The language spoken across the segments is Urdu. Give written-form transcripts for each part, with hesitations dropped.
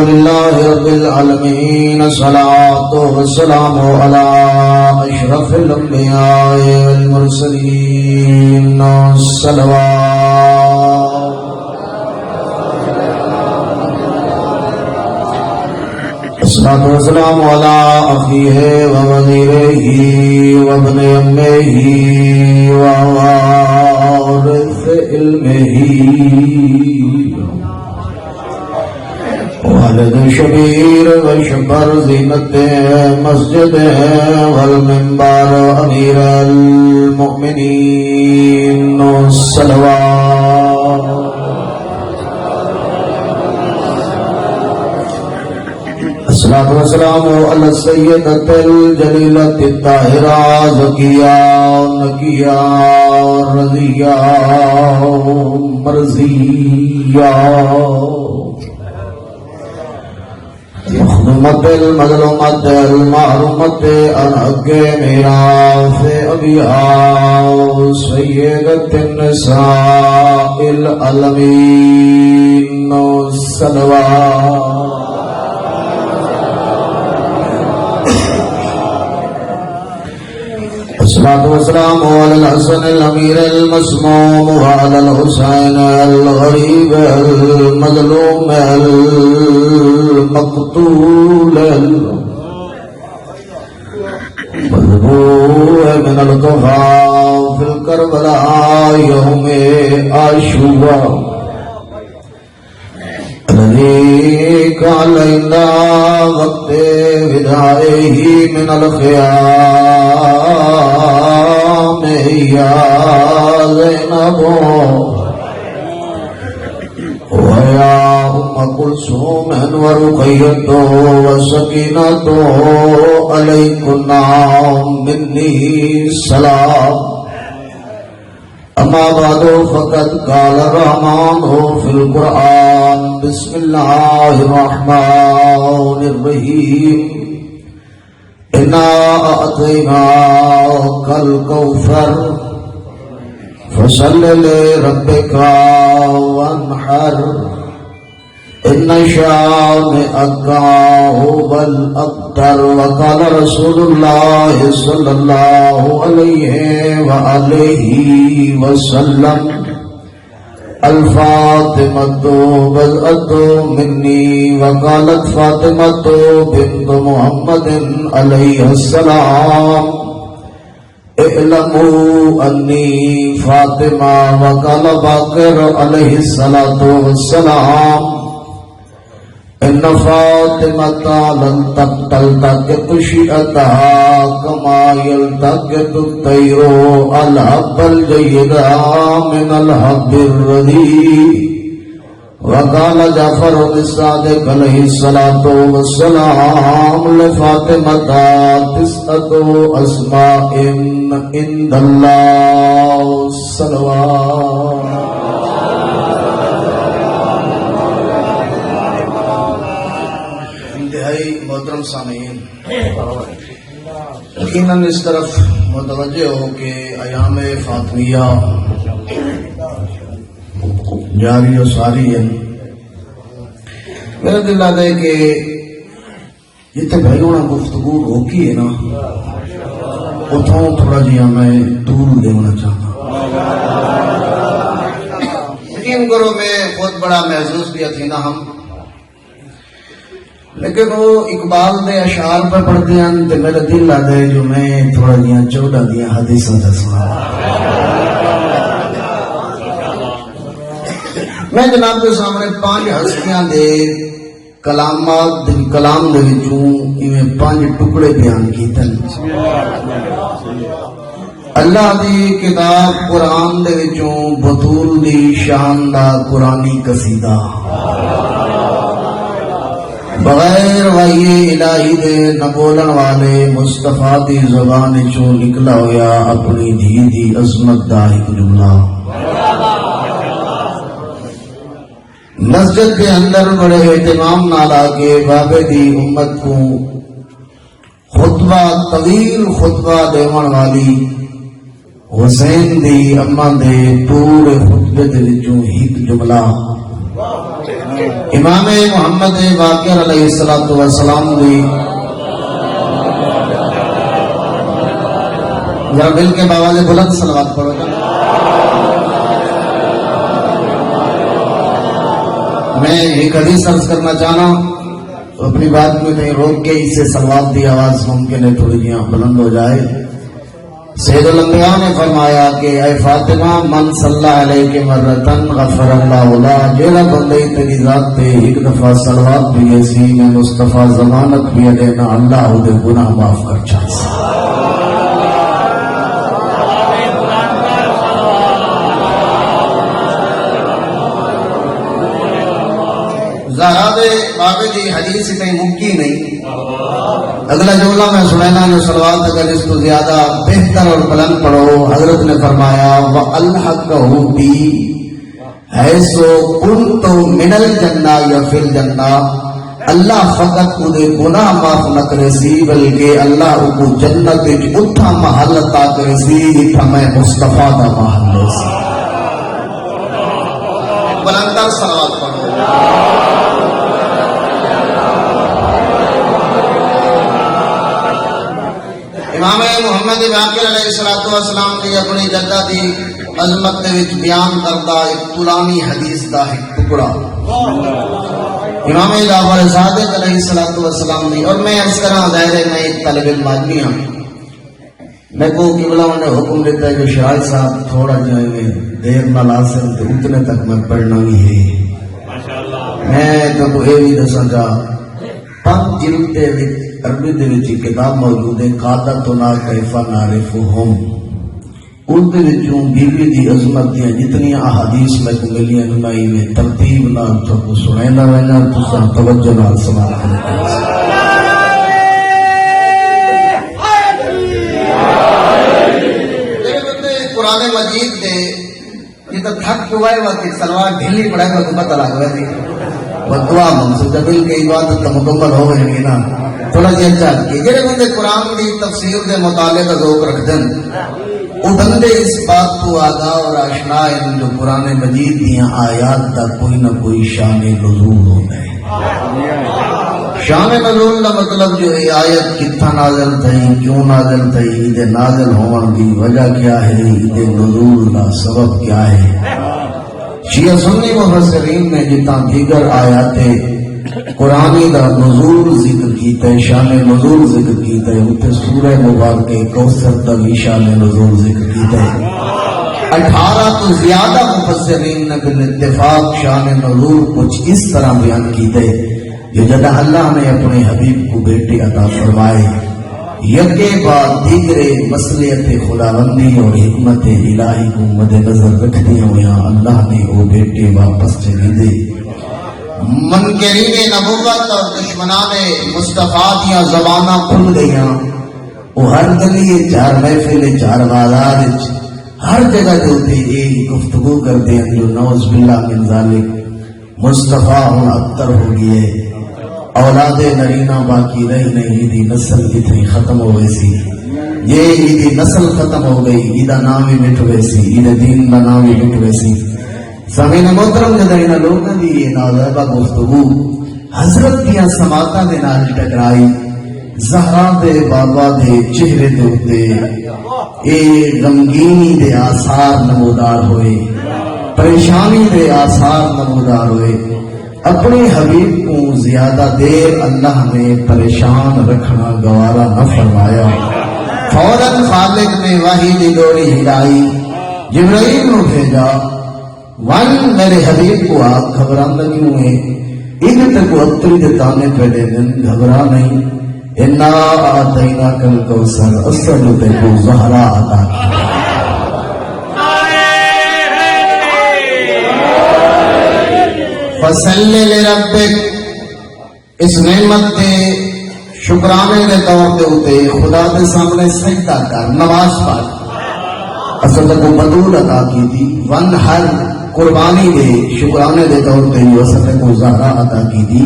لله رب العالمين الصلاة والسلام على أشرف الأنبياء والمرسلين الصلوات الصلاة والسلام على أخيه ووزيره وابن أمه ووارث علمه والد شبیر وشبر زینت مسجد والمنبر امیر المؤمنین الصلوات الصلاة والسلام على السيدة الجليلة الطاهرة زكية نقية رضية مرضية مخدومت المظلومت المحرومت انحق میراث ابیها سیدت النساء العالمین الصلوات الصلاة والسلام على الحسن الأمير المسموم وعلى الحسين الغريب المظلوم المقتول المذبوح من القفا في الكربلاء يوم عاشوراء الذي كان عند وقت وداعه من الخيام يا زينب ويا أم كلثوم ورقية وسكينة عليكن مني سلام أما بعد فقد قال الرحمن في القرآن بسم الله الرحمن الرحيم إنا أعطيناك الكوثر فصل لربك وانحر إن شانئك هو الأبتر وقال رسول الله صلى الله عليه وآله وسلم الفاطمة بضعة مني وقالت فاطمة بنت محمد عليه السلام اعلموا أني فاطمة وقال باقر عليه الصلاة والسلام إن فاطمة لن تلتقط شيئتها كما يلتقط الطير الحب الجيد من الحب الرديء وقال جعفر الصادق عليه الصلاة والسلام لفاطمة 9 أسماء عند الله الصلوات محترم سامعین یقیناً اس طرف متوجہ ہو کہ ایام فاطمیہ جاری و ساری ہے. میرا دل آتا ہے کہ جتنے بھائیوں نے گفتگو روکی ہے نا اتوں تھوڑا جہا میں دور دینا چاہتا ہوں. یقین کرو میں بہت بڑا محسوس کیا تھی نا ہم، لیکن وہ اقبال دے اشعار پہ پڑھتے ہیں تو میرا دل آتا ہے جو میں تھوڑا جہاں 14 دیا حدیثاں سنا. میں جناب کے سامنے 5 ہستیاں دے کلامات کلام دے وچوں ایویں 5 ٹکڑے بیان کیتے ہیں. اللہ دی کتاب قرآن دے وچوں بطول دی شان دا قرآنی قصیدہ بغیر وحی الہی دے نہ بولن والے مصطفیٰ دی زبان چوں نکلا ہویا اپنی دھی دی عظمت دا ایک جملہ. مسجد کے اندر بڑے اہتمام نال آ کے بابے دی امت کو خطبہ طویل خطبہ دیون والی حسین دی اما دے پورے خطبے دے وچوں ایک جملہ امام محمد باقر علیہ السلام دی ذرا مل کے باواز بلند صلوات پڑھو. میں ایک حدیث عرض کرنا چاہنا ہوں تو اپنی بات میں کہیں روک کے اس سے صلوات دی آواز ممکن ہے تھوڑی جی بلند ہو جائے. سید الانبیاء نے فرمایا کہ اے فاطمہ من صلی علیہ مرتن غفر اللہ لا جیلا بندے تیری ذات تے ایک دفعہ صلوات بھی ایسی میں مصطفیٰ ضمانت بھی دینا اللہ دے گناہ معاف کر چاہیے. زہرا دے بابے دی حدیث اتنی ممکن نہیں. اگلا جملہ میں سنینا جو صلوات اگر اس کو زیادہ بہتر اور بلند پڑھو. حضرت نے فرمایا وَأَلْحَقَهُ بِي حَيْثُ كُنْتُ مِنَ الْجَنَّةِ یا فِي الْجَنَّةِ. اللہ فقط مجھے گناہ معاف نہ کرے سی بلکہ اللہ کو جنت اٹھا محل عطا کرے سی اٹھا میں مصطفیٰ دا محل سی. بلندر صلوات پڑھو. امام محمد باقر علیہ السلام نے اپنی جدہ دی عظمت دے وچ بیان کردا ایک طولانی حدیث دا ایک ٹکڑا امام جعفر صادق علیہ السلام نے. اور میں اس طرح ظاہر ہے میں ایک طالب علم آدمی ہوں. میں کو قبلہ نے حکم دیتا ہے کہ شاہد صاحب تھوڑا جائیں گے دیر نہ لازم تو اتنے تک میں پڑھنا ہی ہے. میں تو یہ بھی دساں گا 5 جلد عربی دے وچ کتاب موجود ہے قادتنا کیف نعرفہم. ان دے وچوں بی بی دی عظمت دی جتنی احادیث میں کو ملی ہیں میں ترتیب نال تو سنینا وینا تساں توجہ نال سماعت کرو. قرآن مجید دے یہ تو تھک چکا ہے وقت سلوار ڈھیلی پڑھائے گا تو پتہ لگ رہا ہے دعا منصوب جبل کی عبادت تو مکمل ہو گئی نا. تھوڑا جہا چل کے جڑے بندے قرآن کی تفسیر کے مطالعے کا ذوق رکھ دن وہ بندے اس بات کو آگاہ اور آشنا ہیں جو قرآن مجید دیا آیات کا کوئی نہ کوئی شان نزول ہوتا ہے. شان نزول کا مطلب جو ہے آیت کتنا نازل تھی کیوں نازل تھی یہ نازل ہونے کی وجہ کیا ہے یہ نزول کا سبب کیا ہے. شیعہ سنی مفسرین نے جتنا دیگر آیات قرآنی دا نزول ذکر کیتا ہے شان نزول ذکر کیتا ہے اتنے سورہ مبارکہ کوثر دا بھی شان نزول ذکر کیتا ہے. 18 تو زیادہ مفسرین نے بالاتفاق شان نزول کچھ اس طرح بیان کیتے کہ جب اللہ نے اپنے حبیب کو بیٹے عطا فرمائے یکے بعد دیگرے مصلحت خداوندی اور حکمت الہی کو مد نظر رکھتے ہوئے اللہ نے وہ بیٹے واپس چلے دے. منکرین نبوت اور دشمنان مصطفیٰ دیا زبانہ کھل گئیاں. وہ ہر گلی 4 محفل 4 بازار ہر جگہ جو ہوتے ایک گفتگو کرتے ہیں جو نعوذ باللہ من ذالک مصطفیٰ ہوں ابتر ہو گئے. اولاد نرینہ باقی رہی نہیں ایدی نسل اتنی ختم ہو گئی سی. یہ ایدی نسل ختم ہو گئی ایدہ نام ہی مٹ گئی سی ایدہ دین کا نام ہی مٹ گئی سی. سامعین محترم جدہ انہاں لوگوں دی یہ نازیبہ گفتگو حضرت دیا سماعتاں دے نال ٹکرائی. زہرا دے بابا دے چہرے دے اتے اے غمگینی دے آثار نمودار ہوئے پریشانی دے آثار نمودار ہوئے. اپنے حبیب کو زیادہ دیر اللہ نے پریشان رکھنا گوارا نہ فرمایا. فوراً خالق نے وحی دی ڈوری ہلائی جبرائیل نو بھیجا ون میرے حبیب کو آپ گھبرانا کیوں ہے ان تک اتری دے تانے پہلے دن گھبرا نہیں. انا آتینا کل کوثر اصل تے کو زہرا عطا کی. فصلی لربک اس نعمت دے شکرانے دے طور پہ ہوتے خدا دے سامنے سجدہ کر نماز پڑھ. اصل کو بدول عطا کی تھی ون ہر قربانی دے شکرانے دے طور پہ اصل کو زہرا عطا کی تھی.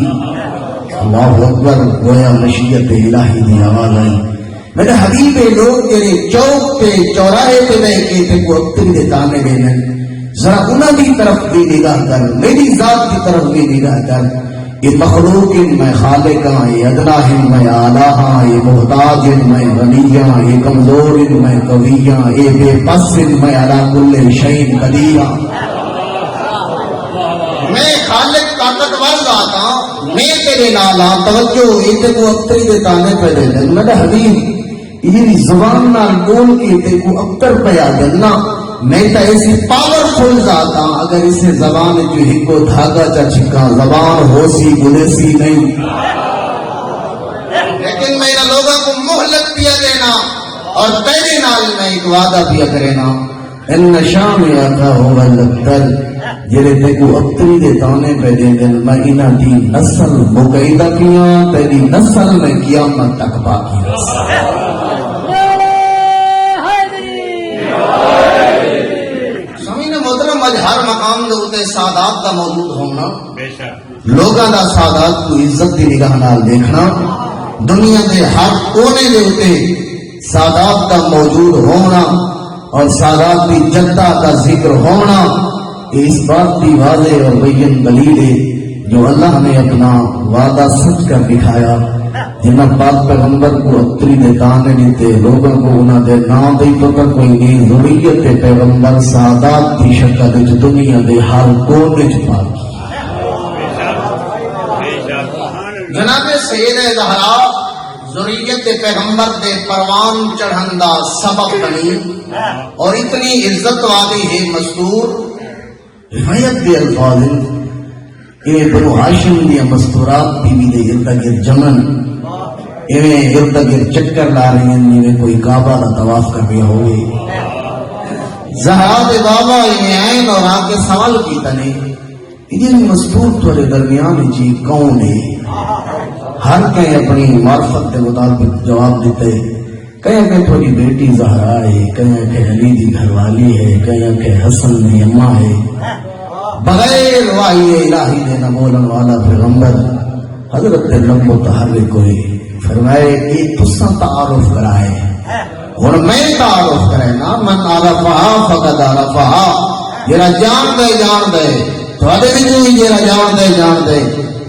اللہ اکبر گویا مشیت الہی دی آواز آئی. میرے حبیب لوگ جڑے چوک پہ چوراہے پہ نہیں کہ تے کو اتری دے تانے دینے ذرا انہوں کی طرف بھی نگاہ کر، میری ذات کی طرف بھی نگاہ کر. یہ مخلوق میں خالق ہاں، یہ ادنا میں اعلیٰ ہاں، یہ محتاج میں غنی ہاں، یہ کمزور میں قوی ہاں، یہ بے بس میں علی کل شیء قدیر ہاں. میں خالق طاقتور ذات ہاں، میں تیرے نال ہاں. توجہ یہ تے کو اختری دے تانے پہ دے دن میرا حبیب یہ زبان نال بول کے تے کو اختر پیا دینا. میں تو ایسی پاورفل ذات ہاں، اگر اسے زبان جو ہکو دھاگا چا چھکا زبان ہو سی گلے سی نہیں. لیکن میں ان لوگوں کو مہلت پیا دینا اور تیرے نال میں ایک وعدہ پیا کرینا. ان شام آقا ہوگا لگتر جرے تے کو اختری دے تانے پہ دے دن میں انہ دی نسل مقیدہ کیا تیری نسل میں قیامت تک باقی رسا. ہر مقام دے اوتے سادات دا موجود ہونا، لوگاں دا سادات کو عزت دی نگاہ نال دیکھنا، دنیا دے ہر کونے دے اوتے سادات دا موجود ہونا اور سادات دی جدہ کا ذکر ہونا. اس بات کی واضح اور بین دلیل ہے جو اللہ نے اپنا وعدہ سچ کر دکھایا. جنہ پاک پیغمبر کو اتری دے تانے دیتے لوگوں کو انہاں دے نام دی پتہ کوئی نہیں. ذریت پیغمبر سادات کی شکل وچ دنیا دے ہر کونے وچ پاکی. جناب سید زہرا ذریت پیغمبر دے پروان چڑھن دا سبب بنی اور اتنی عزت والی ہے مستور. روایت دے الفاظ یہ بنو ہاشم دیا مستورات بی بی دے ارد گرد جمن ایویں ارد گرد چکر لا رہی ہیں جویں کوئی کعبہ دا طواف کر رہا ہوئے. زہرا دے بابا ایویں آئین اور آ کے سوال کیتا نہیں یہ مستور تھوڑے درمیان جی کون ہے. ہر کہیں اپنی معرفت کے مطابق جواب دیتے. کہیں کہ تھوڑی بیٹی زہرا ہے، کہیں کہ علی دی گھر والی ہے، کہیں کہ حسن دی اماں ہے. بغیر وحی الہی دے نہ بولن والا پیغمبر حضرت لب متحرک ہوئے فرمائے کہ تساں تعارف کرائے اور میں تعارف کرے نا. من عرفہا فقد عرفہا. جرا جان دے تھوڑے بھی جو جرا جان دے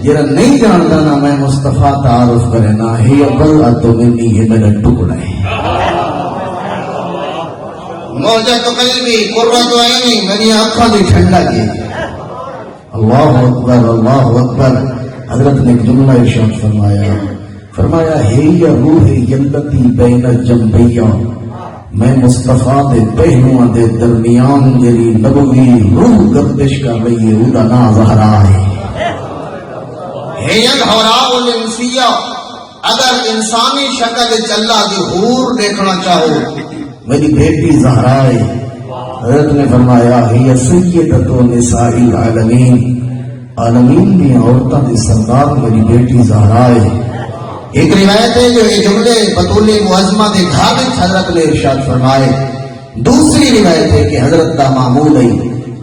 جرا نہیں جانتا نا میں مصطفیٰ تعارف کرے نا. ہی بلعت منی یہ میرا ٹکڑا ہے. موجہ تو قلبی قرۃ عینی میری آنکھوں دی ٹھنڈا کی. اللہ اکبر اللہ اکبر. حضرت نے ایک جملہ ارشاد فرمایا ہے یا روح یلتی بین جنبیہ. میں مصطفیٰ دے پہلوਆਂ دے درمیان جری نبوی روح گردش کر رہی ہے ادا نا زہرا ہے. ہراء الانسیہ. اگر انسانی شکل اللہ دی حور دیکھنا چاہو میری بیٹی زہرا ہے. حضرت نے فرمایا ہی سیدۃ نساء العالمین. عالمین دی عورتوں دی سردار میری بیٹی زہرا ہے. ایک روایت ہے جو یہ جملے بطول معظمہ دے گھر حضرت نے ارشاد فرمائے. دوسری روایت ہے کہ حضرت دا معمول ہے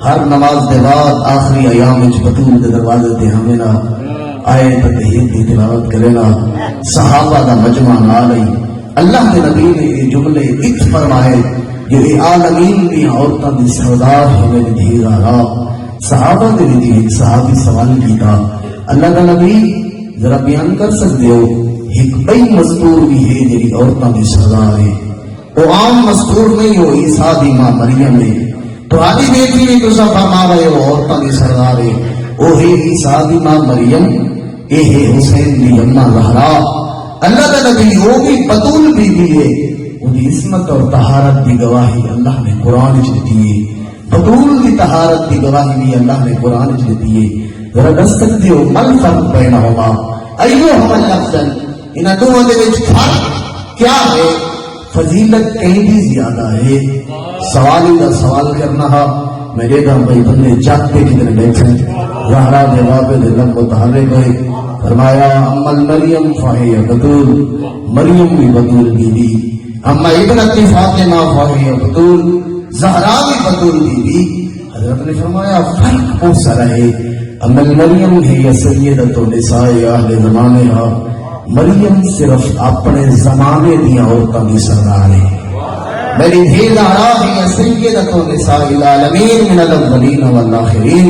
ہر نماز دے بعد آخری ایام وچ بطول دے دروازے تے ہمیں نہ آئے تطہیر دی تلاوت کرے نا. صحابہ دا مجمع نال ہے. اللہ کے نبی نے یہ جملے ات فرمائے جو یہ عالمین دی عورتوں دی سردار ہمیں دھی زہرا. صحابہ دے بھی ایک صحابی سوال کیتا اللہ کا نبی ذرا بیان کر سکتے ہو ایک بئی مستور بھی ہے جی عورتوں دی سردار ہے. وہ عام مستور نہیں ہو عیسیٰ دی ماں مریم ہے. تو آدھی بیٹی بھی تو سب فرما رہے ہو عورتوں دی سردار ہے. وہ ہے عیسیٰ دی ماں مریم، یہ ہے حسین دی اماں زہرا. اللہ کا نبی وہ بھی بطول بھی ہے. ان عصمت اور طہارت کی گواہی اللہ نے قرآن چ دیتی ہے. بطول کی طہارت کی گواہی بھی اللہ نے قرآن چ دیتی ہے. ذرا دس سکتے ہو مل فرق بینہما ایہما الافضل. ان دونوں کے بیچ فرق کیا ہے؟ فضیلت کہیں بھی زیادہ ہے. سوال کا سوال کرنا ہے میرے گھر بھائی بندے جاگتے کتنے بیٹھے. زہرا دے بابے دے لب متحرک ہوئے. فرمایا اما مریم فہی بطول. مریم بھی بطول بی بی. اما ابنت فاطمہ فہی بطول. زہرا بھی بطول بی بی. حضرت نے فرمایا فرق بہت سارا ہے. اما مریم ہے سیدۃ نساء اہل زمانہ. مریم صرف اپنے زمانے دی عورتوں کی سردار ہے. میری دھی زہرا ہی سیدۃ نساء العالمین من الاولین والآخرین.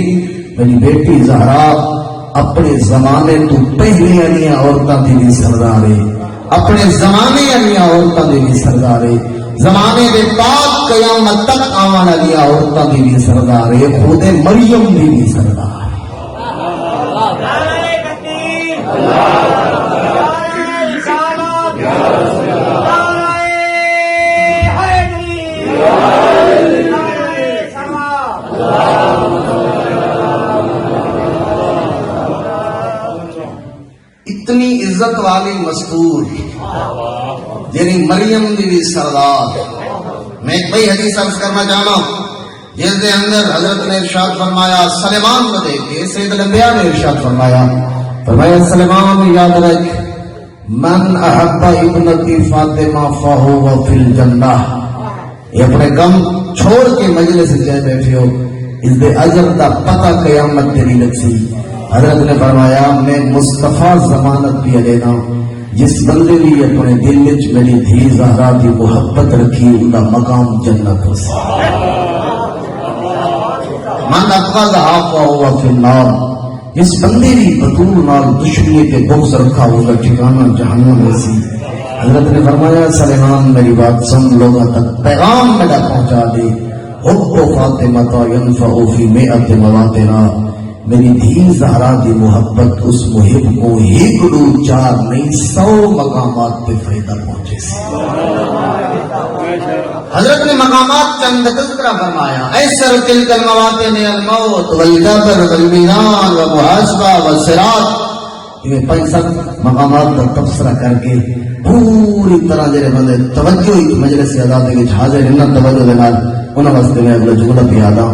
میری بیٹی زہرا اپنے زمانے تو پہلے والی عورتاں دی بھی سردار ہے, اپنے زمانے والی عورتاں دی بھی سردار ہے, زمانے دے بعد قیامت تک آون والی عورتاں دی بھی سردار ہے, خود مریم دی بھی سردار ہے. اتنی عزت والی مستور یعنی مریم دی بھی سردار. میں ایک بھائی حدیث عرض کرنا چاہنا ہوں جس دے اندر حضرت نے ارشاد فرمایا, سلیمان کو دیکھ کے سید الانبیاء نے ارشاد فرمایا سلیمان یاد رکھ, من احب ابنتی فاطمہ فہو فی الجنہ. یہ اپنے غم چھوڑ کے مجلس جائے بیٹھے ہو, اس دے اجر دا پتہ قیامت تیری لگسی. حضرت نے فرمایا میں مصطفیٰ ضمانت بھی لینا جس بندے بھی اپنے دل وچ میری دھی زہرا کی محبت رکھی ان کا مقام جنت ہو سکتا. من ابغضھا فہو فی النار, جس بندے بھی بطول نال دشمنی کے بغض رکھا اس کا ٹھکانہ جہنم میں سی. حضرت نے فرمایا سلیمان میری بات سن, لوگوں تک پیغام میرا پہنچا دے, حب فاطمہ ینفع فی مئۃ مواطن. میری دھی زہرا کی محبت اس محب کو ایک دو چار نہیں 100 مقامات پہ فائدہ پہنچے سی. حضرت نے مقامات چند تذکرہ فرمایا, ایسر تلک المواطن الموت والجبر والمیزان والمحاسبہ والصراط. یہ 5 مقامات کا تبصرہ کر کے پوری طرح جڑے بندے توجہ مجلس عزت کے حاضر ان توجہ دے نال انہاں واسطے میں اگلا جملہ پیادا.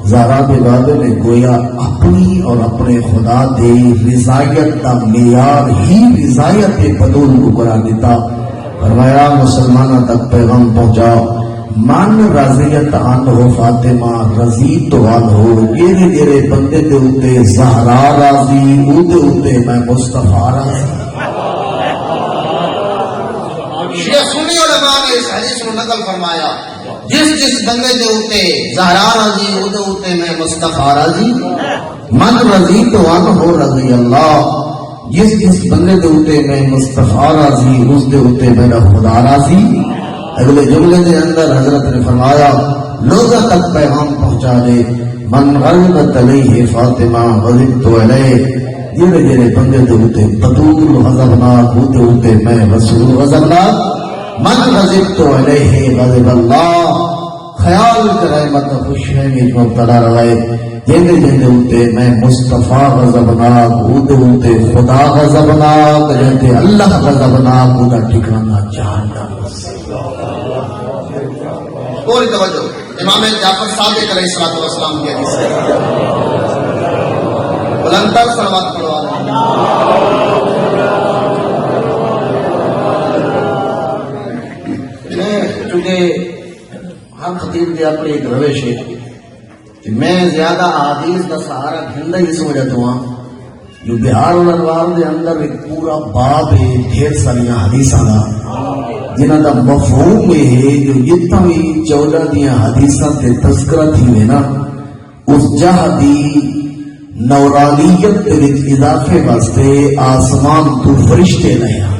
زہرا کے بابے نے گویا اپنی اور اپنے خدا دے رضایت کا معیار ہی رضایت بدول کو قرار دیتا. فرمایا مسلمانوں تک پیغام پہنچاؤ, من رضیت عنہ فاطمہ رضیت عنہ. جیڑے جیڑے بندے دے اوتے زہرا راضی او دے اوتے میں مصطفیٰ راضی. شیعہ سنی علماء نے اس حدیث کو نقل فرمایا, جس جس بندے دے اوتے زہرا راضی او دے اوتے میں مصطفیٰ راضی. من رضیت عنہ رضی اللہ, جس جس بندے دے اوتے میں مصطفیٰ راضی اس دے اوتے میرا خدا راضی. اگلے جملے دے اندر حضرت نے فرمایا لوگوں تک پیغام پہنچا دے, من غلبت علیہ فاطمہ غضبت علیہ. جڑے جڑے بندے دے اوتے بطول غضبناک او دے اوتے میں رسول غضبناک. من غضبت علیہ غضب اللہ, خیال کرے مت خوش ہے میں مبتلا رہے. جیندے جیندے اوتے میں مصطفیٰ غضبناک او دے اوتے خدا غضبناک. جیندے اللہ غضبناک او دا ٹھکانہ جہنم. پوری توجہ امام جعفر صادق علیہ الصلوۃ والسلام کی حدیث ہے. بلندر صلوات پڑھوا چونکہ ہر خطیب کی اپنی ایک روش ہے کہ میں زیادہ احادیث کا سہارا گھندا اس وجہ تو ہاں جو بہار الانوار دے اندر ایک پورا باب ہے ڈھیر ساری حدیثاں دا جنہاں دا مفہوم ہے جو جتنا بھی 14 دیاں حدیثاں تے تذکرہ تھی ہوئے نا اس جہاں دی نورانیت دے وچ اضافے واسطے آسمان تو فرشتے نہیں آ.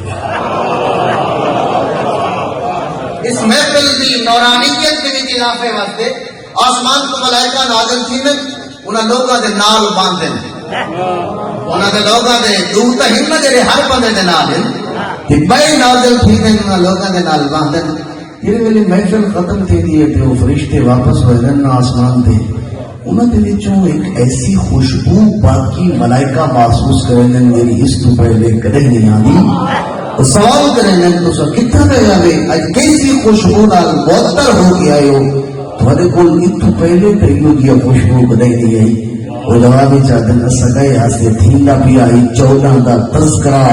اس محفل دی نورانیت دے وچ اضافے واسطے آسمان تو ملائکہ نازل تھی نے انہاں لوگاں دے نال باندھے انہاں دے لوگاں دے دور تے ہن جڑے ہر بندے دے نال ہیں کہ بے نازل تھی نے انہاں لوگاں دے نال باندھے. جڑے ویلے محفل ختم تھی دی تے او فرشتے واپس ہو جان آسمان تے انہاں دے وچوں ایک ایسی خوشبو باقی ملائکہ محسوس کریں میری اس تو پہلے کدے نہیں آئی. سوال کریں تو سب کتنا گئے آگے آج کیسی خوشبو نال معطر ہو کے آئے ہو تھوڑے کول اتو پہلے کریو کیا خوشبو کدے نہیں آئی. وہ جوابی چاہتے ہیں سگائے آسے تھینڈا بھی آئی 14 دا تذکرہ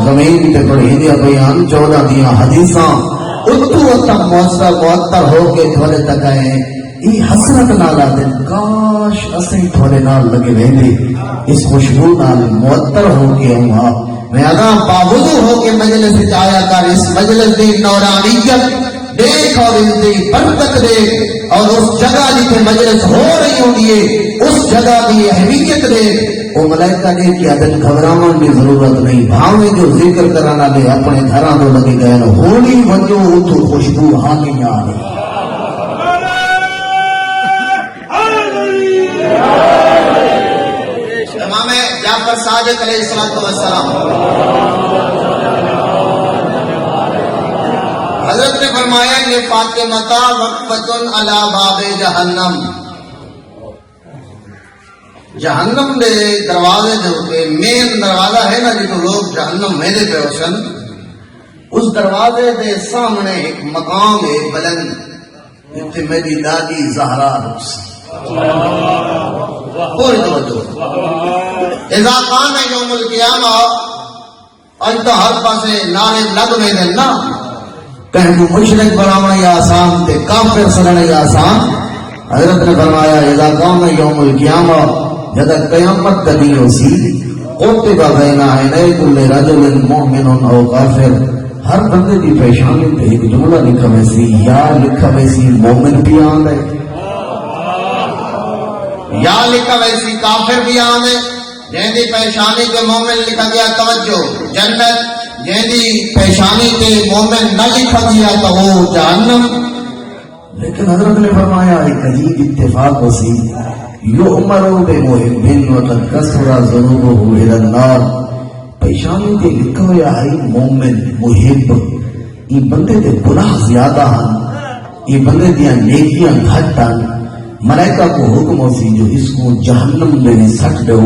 زمین تے پڑھی دیا بیان 14 دیا حدیثاں اتو اتم معطر ہو کے تھوڑے تک آئے. یہ حسرت نال آتے کاش اسیں تھوڑے نال لگے رہے اس خوشبو نال معطر ہو کے ہوں میں ادا باوضو ہو کے مجلس آیا کر، اس مجلس دی نورانیت دیکھ اور اس دی برکت دیکھ، اور اس جگہ جتنے مجلس ہو رہی ہوگی اس جگہ کی اہمیت دیکھ۔ وہ ملائکہ نے کیا دن گھبراون کی ضرورت نہیں، بھاویں جو ذکر کرانا لے اپنے گھراں تو لگے گئے نو ہولی وجو اتو خوشبو ہاں آ رہی۔ امام جعفر صادق علیہ السلام حضرت نے فرمایا یہ فاطمہ وقفۃ علی باب جہنم، جہنم دے دروازے دے اوپر مین دروازہ ہے نا جتوں لوگ جہنم میں دے پہ ہوسن، اس دروازے دے سامنے ایک مقام ہے بلند، جتھے میری دادی زہرا رکسی۔ پوری توجہ، اذا کان یوم القیامہ، اج تو ہر پاسے نعرے لگ میں دے نا، کہیں کو مشرک بنانا یا آسان تے کافر سننا یا آسان۔ حضرت نے فرمایا اذا کان یوم القیامہ، جب قیامت کا دن ہوسی، قطب بین عینی کل رجل مؤمن او کافر، ہر بندے دی پیشانی تے ایک جملہ لکھا ویسی، یا لکھا ویسی مومن بھی آن ہے، یا لکھا ویسی کافر بھی آن ہے۔ جن دی پیشانی کے مومن لکھا گیا توجہ جنت، جن دی پیشانی کے مومن نہ لکھا گیا تو وہ جہنم۔ لیکن حضرت نے فرمایا ایک عجیب اتفاق ہوسی، یؤمر بمحب وقد کثر ذنوبہ الی النار، پیشانی تے لکھا ہوا ہے مومن محب، یہ بندے دے گناہ زیادہ ہیں، یہ بندے دیاں نیکیاں گھٹ ہیں، ملائکہ کو حکم ہوسی جو اس کو جہنم میں سٹ دو،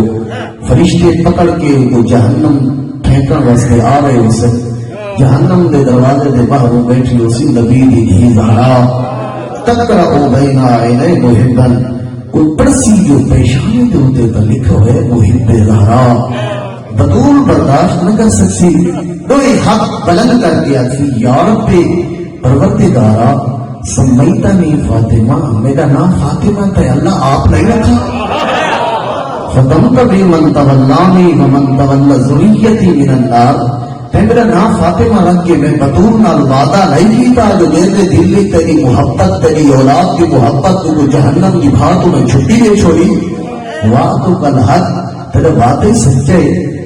فرشتے پکڑ کے ان کو جہنم پھینکن واسطے آ رہے ہوسے، جہنم دے دروازے دے باہر بیٹھی ہوسی نبی دی دھی زہرا، تقرأ بین عینی محبن، کوئی پرسی جو پیشانی دے ہوتے پر لکھا ہوئے محب زہرا، بدول برداشت نہ کر سکسی، کوئی حق بلند کر کے آتی، یا رب پروردگارا سمیتنی فاطمہ، میرا نام فاطمہ تھا اللہ آپ نہیں رکھا، ختمت بھی من تولانی ومن تولی ذریتی من النار، میرا نام فاطمہ رکھ کے میں بطور نال وعدہ نہیں کیتا جو میرے دل میں تیری محبت، تیری اولاد کی محبت کو جہنم کی بھاتوں میں چھٹی دے چھوڑی، وعدک الحق، تیرے وعدے سچے،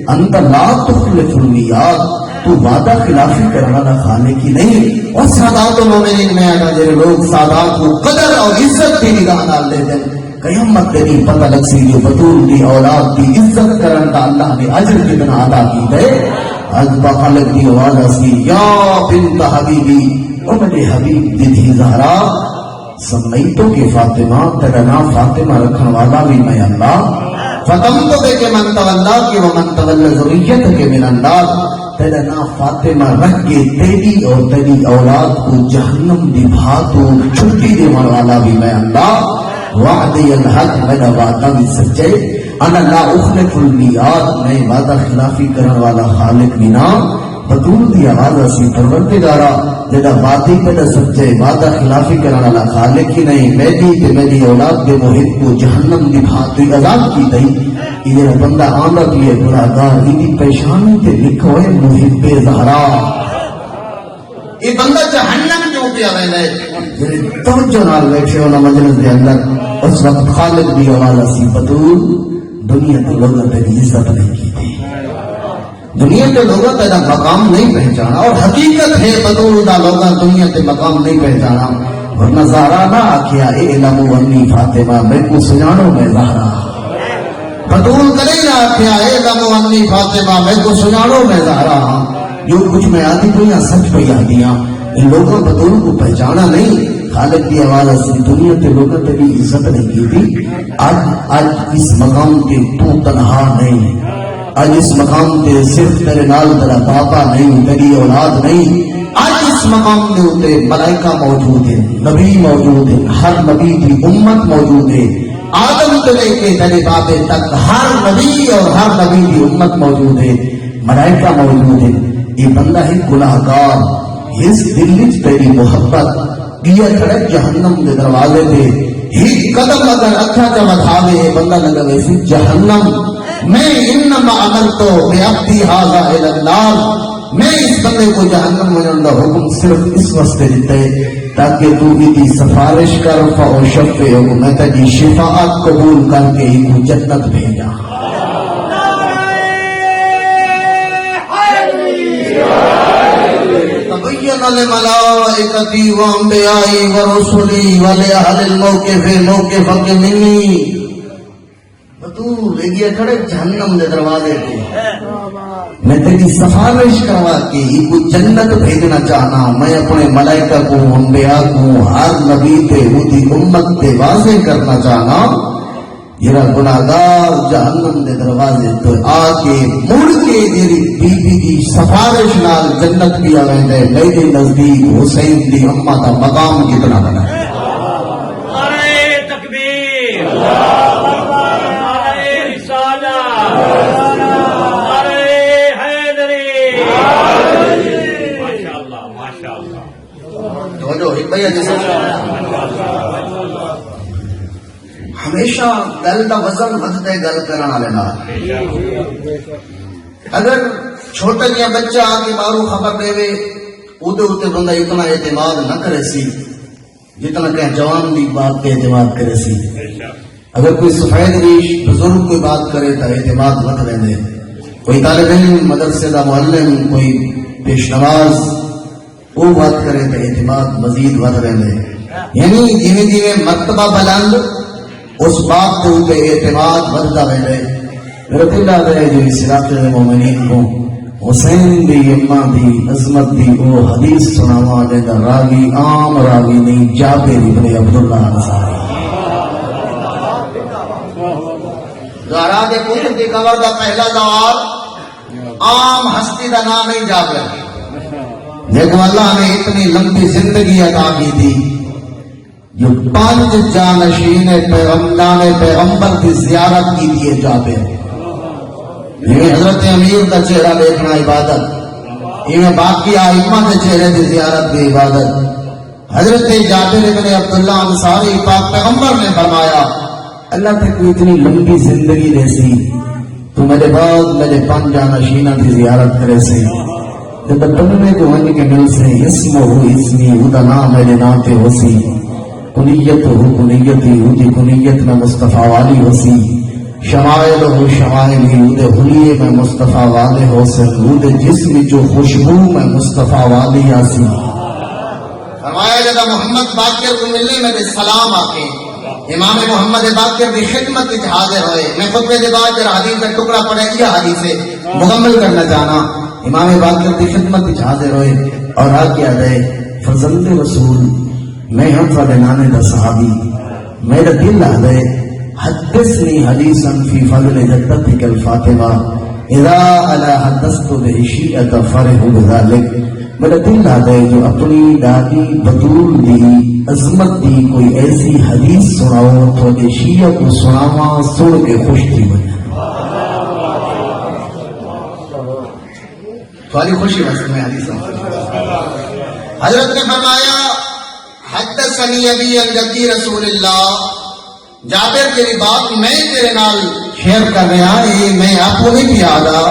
انت لا تخلف المیعاد، تو وعدہ خلافی کرنا نہ کھانے کی نہیں۔ اور سادات مومنین میں آنا جیرے لوگ سادات کو قدر اور عزت کی نگاہ ڈال دے دیں، قیامت تیری پتہ لگ سی جو بطول دی اولاد دی عزت کرن کا اللہ نے اجر کتنا ادا کی دے۔ آج باخالق دی آواز اسی، یا بنت حبیبی، او میرے حبیب دی دھی زہرا، سمیتوں کے فاطمہ، تیرا نام فاطمہ رکھن والا بھی میں اللہ، فتمت بے کے من تولا کی ومن تولی ذریت کے من النار، تیرا نام فاطمہ رکھ کے تیری اور تیری اولاد کو جہنم دی بھاتوں چھٹی دے والا بھی میں اللہ، وعدی الحق، میرا وعدہ بھی سچے، انا لا اخلف المیعاد، میں وعدہ خلافی کرنے والا خالق بھی نام، بطول دی آواز اسی پروردگارا جدا وعدی پیدا سچے، وعدہ خلافی کرنے والا خالق ہی نہیں، میری تے میری اولاد دے محب کو جہنم دی بھاتوں عذاب کی دئی، یہ بندہ آمدہ کیے گناہگار، یہ پیشانی تے لکھو ہے محب زہرا، یہ بندہ جہنم کیوں پیا رہے ہیں؟ توجہ نال بیٹھے ہونا مجلس دے اندر، اس وقت خالق بھی آواز اسی بطول، دنیا کے لوگوں تیری عزت نہیں کی تھی، دنیا کے لوگوں تیرا مقام نہیں پہچانا، اور حقیقت ہے بطول دا لوگوں دنیا کے مقام نہیں پہچانا، ورنہ زہرا نہ آکھیا اے علم ونی فاطمہ، میں کو سجانوں میں زہرا، بطول کرے نہ آکھیا اے علم ونی فاطمہ، میں کو سجانوں میں زہرا، جو کچھ میں آدھی کوئی سچ پہ آدیاں، ان لوگوں بطول کو پہچانا نہیں، خالق کی آواز اسی دنیا کے لوگوں تیری عزت نہیں کی تھی، آج اس مقام کے تو تنہا نہیں، آج اس مقام کے صرف تیرے نال تیرا باپا نہیں، تیری اولاد نہیں، آج اس مقام کے اوتے ملائکہ موجود ہیں، نبی موجود ہیں، ہر نبی کی امت موجود ہے، آدم سے لے کے تیرے بابے تک ہر نبی اور ہر نبی کی امت موجود ہے، ملائکہ موجود ہے، یہ بندہ ہے گناہگار، اس دل وچ تیری محبت دیا کھڑے جہنم دے دروازے دے، ایک قدم اگر اکھا چا بتھاوے بندہ لگا ویسی جہنم، میں انما عملت بعبدی ھذا الی النار، میں اس بندے کو جہنم میں جانے دا حکم صرف اس واسطے دیتا ہے تاکہ تو کی سفارش کر فاشفع، میں تیری شفاعت قبول کر کے ہی کو جنت بھیجا۔ تبین للملائکۃ وانبیاء ورسل ولأہل الموقف منی، تو لے گیا کھڑے جہنم دے دروازے پہ، میں تیری سفارش کروا کے کو جنت بھیجنا چاہنا، میں اپنے ملائکہ کو انبیاء کو ہر نبی تے اودی امت تے واضح کرنا چاہنا، جرا گناہگار جہنم دے دروازے تو آ کے مڑ کے جیری بی بی دی سفارش نال جنت بھی آویں، میرے نزدیک حسین دی امہ دا مقام کتنا بنا ہے۔ ہمیشہ گل دا وزن ودتا ہے گل کرنے والے نال۔ اگر چھوٹا جہا بچہ آ کے باہروں خبر دے ادھر بندہ اتنا اعتماد نہ کرے سی جتنا کہ جوان دی بات پہ اعتماد کرے سی۔ اگر کوئی سفید ریش بزرگ کوئی بات کرے تو اعتماد ود رہے، کوئی طالب علم مدرسے دا معلم کوئی پیش نواز وہ بات کرے تو اعتماد مزید ود رہے، یعنی جیویں جیویں مرتبہ بلند اس بات کے اوپر اعتماد بڑھتا رہے۔ میرا دل آ رہا ہے جو اس علاقے کے مومنین کو حسین دی اماں دی عظمت دی وہ حدیث سناوا دے دا راوی عام راوی نہیں، جابر ابن عبداللہ انصاری زہرا دے پتر دی قبر دا پہلا سوال عام ہستی دا نام نہیں جابر، لیکن اللہ نے اتنی لمبی زندگی عطا کی تھی جو 5 جانشین پیغمبر کی زیارت کی دیے جابر، یہ حضرت امیر کا چہرہ دیکھنا عبادت، یہ باقی ائمہ کے چہرے کی زیارت کی عبادت۔ حضرت جابر ابن عبداللہ انصاری پاک پیغمبر نے فرمایا اللہ تک کوئی اتنی لمبی زندگی دے سی تو میرے بعد میرے 5 جانشینہ کی زیارت کرے سی، جب تمہیں کو ہن کے مل سے اسم ہو اسمی ادا نام میرے نام تے ہو سی، کنیت ہو کنیتی اودی کنیت میں مصطفیٰ والی ہو سی، شمائل ہو شمائل ہی اودے حلیے میں مصطفیٰ والے ہو سن، اودے جسم جو خوشبو میں مصطفیٰ والی آسی۔ فرمایا جب محمد باقر کو ملنے میرے سلام آکے امام محمد باقر کی خدمت کی حاضر ہوئے، میں خطبے کے بعد جرا حدیث کا ٹکڑا پڑے یہ حدیث ہے مکمل کرنا چاہنا۔ امام باقر کی خدمت کی حاضر ہوئے اور آ کیا گئے فرزند رسول میں ہم فضل نانے دا صحابی، میرا دل آ گئے حدثنی حدیثا فی فضل جدتک الفاطمہ اذا الا حدثت بشیئت فرح بذالک، میرا دل آ گئے جو اپنی دادی بطول دی عظمت دی کوئی ایسی حدیث سناؤ تو شیعہ کو سناوا سن کے خوش تھی بنا تھوڑی خوشی بس میں حدیث حضرت نے فرمایا حدثنی ابی عن جدی رسول اللہ، جابر تیری بات میں تیرے نال شیئر کر رہا یہ میں آپ کو نہیں پیادا،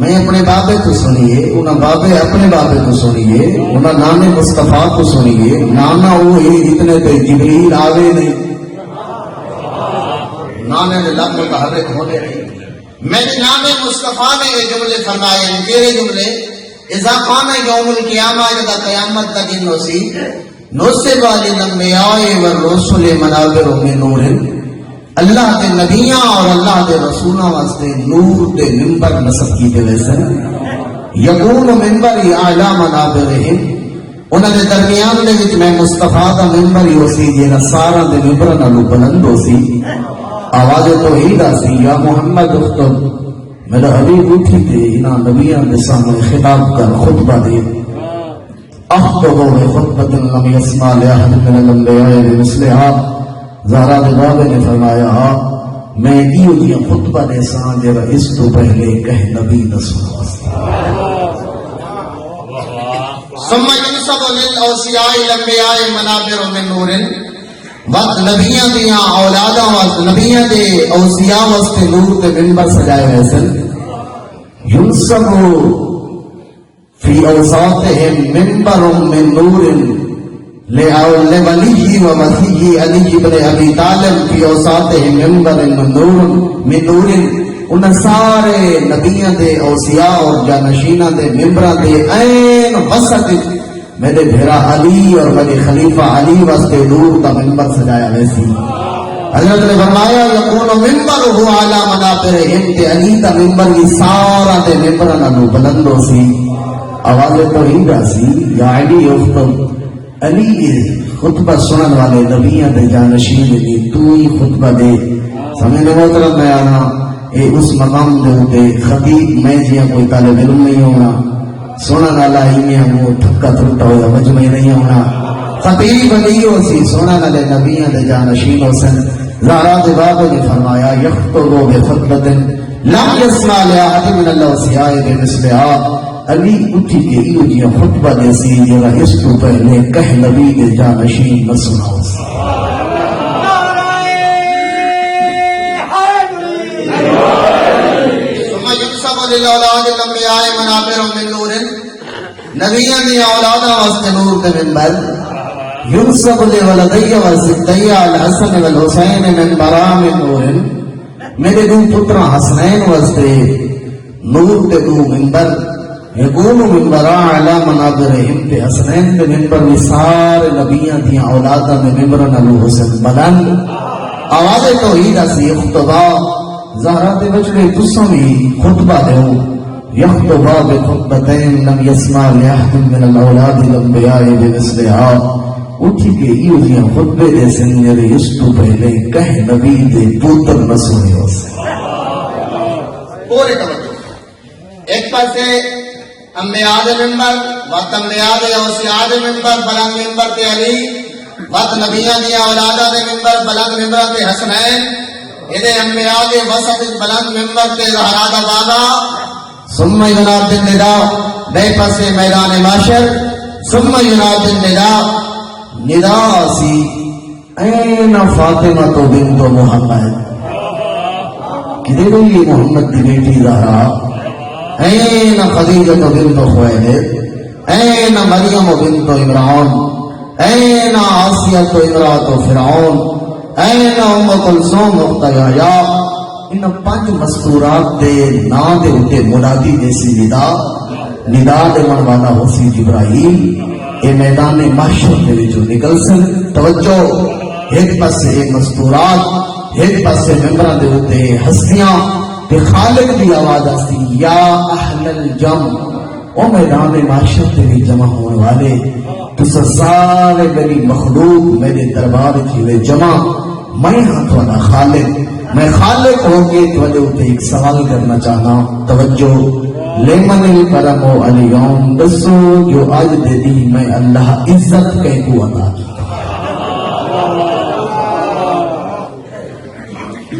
میں اپنے بابے کو سنیے انہاں بابے اپنے بابے کو سنیے انہاں نانے مصطفیٰ کو سنیے، نانا وہ اتنے تو جبریل آوے نہیں، نانے نے لب متحرک ہونے نہیں، میں نے نام مصطفیٰ نے یہ جملے فرمائے ہیں تیرے جملے اذا قام یوم القیامہ جدا قیامت کا دن ہوسی نصب علی الانبیاء والرسل منابر من نور، اللہ دے نبیاں اور اللہ دے رسولاں واسطے نور دے منبر نصب کیتے ویسے یکون منبر اعلی منابرہم، انہاں دے درمیان دے وچ میں مصطفیٰ دا منبر ہی ہوسی جیڑا سارا دے منبر نالوں بلند ہوسی، آواز توحید آسی یا محمد اختب، میرا حبیب اٹھی تھے انہاں نبیاں دے سامنے خطاب کر خطبہ دے، اخطبو بخطبۃ لم یسمع لأحد من الانبیاء بمثلہا، زہرا دے بابے نے فرمایا میں ایو دیا خطبہ دے سان جرا اس تو پہلے کہ نبی نہ سنا۔ ثم ينصب للأوصياء الانبیاء منابر من نور، وقت نبیاں دیاں اولاداں وقت نبیاں دے اوصیاء واسطے نور تے منبر سجائے ہوئے سن ينصب في اوساطهم منبر من نور لوليه ومسيح علي بن ابي طالب في اوساطهم منبر من نور ان سارے نبیاں دے اوصیاء اور جانشیناں دے ممبراں دے عین وسط میرے بھیرا علی اور میرے خلیفہ علی واسطے نور کا منبر سجایا ویسی حضرت نے فرمایا یکون منبرہ علی منابرہم کہ علی کا منبر یہ سارا دے ممبراں نالوں بلند ہو سی آواز تو ہی سی یا علی اختم علی خطبہ سنن والے نبیاں دے جانشین دی تو ہی خطبہ دے سمجھنے محترم میں آنا اے اس مقام دے ہوتے خطیب میں جیا کوئی طالب علم نہیں ہونا سونا نالا ہی میں وہ تھکا تھکتا ہویا مجمع نہیں ہونا خطیب بنی ہو سی سونا نالے نبیاں دے جانشین ہو سن زہرا دے بابا نے فرمایا یخطبو بخطبت لم یسمع لأحد من اللہ وسیائے بے مثلہا علی اٹھی کے ایو جیا خطبہ دے سی جرا اس تو پہلے کہہ نبی دے جانشین نہ سناؤ سی اولاد الانبیاء منابر من نور نبیوں دی اولاداں واسطے نور کے منبر ينصب لولدی وزدی الحسن والحسین من برام نور میرے دو پتر حسنین واسطے نور کے دو منبر یقوم منبر علی منابرہم تے حسنین کے منبر میں سارے نبیوں دی اولاداں دے منبر نالو حسن بلند آواز توحید اسی خطبہ زہرا دے بچڑے تساں بھی خطبہ دیو یخطبہ بخطبتین لم یسمع لأحد من الاولاد الانبیاء بمثلہا اٹھی کے ایو جیاں خطبے دے سن میرے اس تو پہلے کہہ نبی دے پوتر نہ سنے ہو سے پورے توجہ ایک پاسے انبیاء دے منبر وقت انبیاء دے اوصیاء دے منبر بلند منبر تے علی وقت نبیاں دی اولاداں دے منبر بلند منبر تے حسنین ادھے انبیاء کے وسط بلند منبر کے زہرا دا بابا ثم یناد النداء بے پسے میدان معاشر ثم یناد النداء نداء سی این فاطمہ تو بنت محمد کدھے گئی محمد دی بیٹی زہرا این خدیجہ تو بنت خویلد این مریم بنت عمران این آسیہ تو امرات فرعون این ام کلثوم اخت یحییٰ ان پانچ مستورات دے نا دے اٹھے منادی دے سی ندا دے منوانا ہو سی جبرائیل اے میدان محشر دے وچوں نکل سن توجہ ایک پاسے ایک مستورات ایک پاسے ممبراں دے اٹھے ہستیاں تے خالق دی آواز آسی یا اہل الجم او میدان محشر دے وچ جمع ہونے والے تو سارے میری مخلوق میرے دربار ہوئے جمع میں ہاں تھوڑا خالق میں خالق ہو کے تھوڑے ہوتے ایک سوال کرنا چاہنا توجہ لیمن الکرم و علیوم دسو جو آج دے دی میں اللہ عزت کہیں کو عطا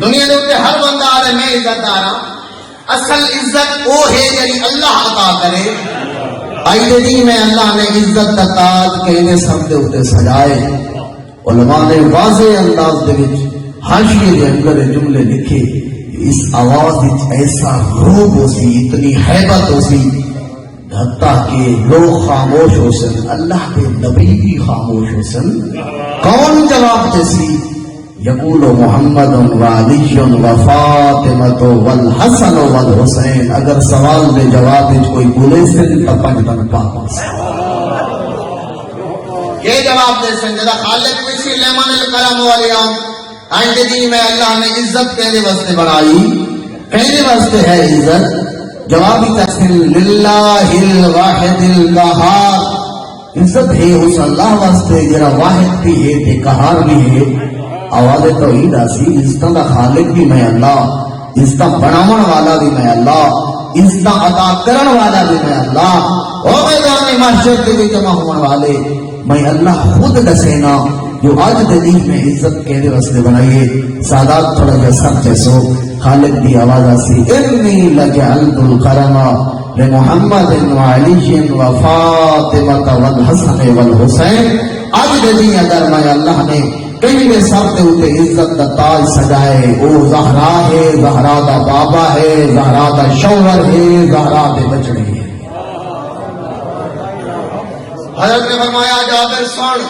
دنیا دے ہوتے ہر بندہ آ رہے میں عزت آ رہا اصل عزت وہ ہے یعنی اللہ عطا کرے آئی دے دی میں اللہ نے عزت کا تاج کہنے سب دے ہوتے سجائے علماء نے واضح انداز دے وچ حاشیے دے اندر جملے لکھے اس آواز وچ ایسا روب ہو سی اتنی ہیبت ہو سی حتیٰ کہ لوگ خاموش ہو سن اللہ کے نبی بھی خاموش ہو سن کون جواب جیسی یقول محمد و علی و فاطمہ والحسن والحسین اگر سوال دے جواب وچ کوئی بولے سن تو پنج بن پاک یہ جواب دے سن جدا خالق ویسی لیمن الکرم والیام آئندے دی میں اللہ نے عزت کہنے واسطے بنائی کہنے واسطے ہے عزت جوابی تحسن للہ الواحد القہار عزت ہے اس اللہ واسطے جرا واحد بھی ہے تے قہار بھی ہے آواز توحید آسی عزت دا خالق بھی میں اللہ عزت بناون والا بھی میں اللہ عزت عطا کرن والا بھی میں اللہ او میدان محشر کے بھی جمع ہونے والے میں اللہ خود دسینا جو آج دلیل میں عزت کہنے واسطے بنائیے سادات تھوڑا جا سب جیسو خالق دی آواز آسی انی لجعلت الکرم لمحمد و علی و فاطمہ والحسن والحسین آج دلیل اگر میں اللہ نے کہیں دے سر دے اوتے عزت دا تاج سجائے. او زہرا ہے، زہرا دا بابا ہے، زہرا دا شوہر ہے، زہرا دے بچڑے ہے. حضرت نے فرمایا جابر سن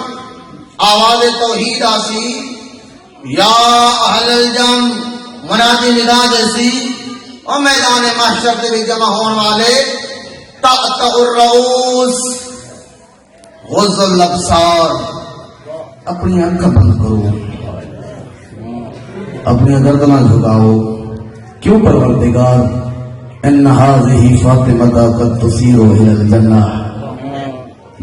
آواز توحید آسی یا اہل الجم منادی ندا جیسی اور میدان محشر کے بھی جمع ہونے والے تأتأ الرؤوس غض الابصار. اپنی آنکھ بند کرو، اپنی گردناں جھکاؤ. کیوں پروردگار ان هذه فاطمہ قد تسیر الى الجنہ.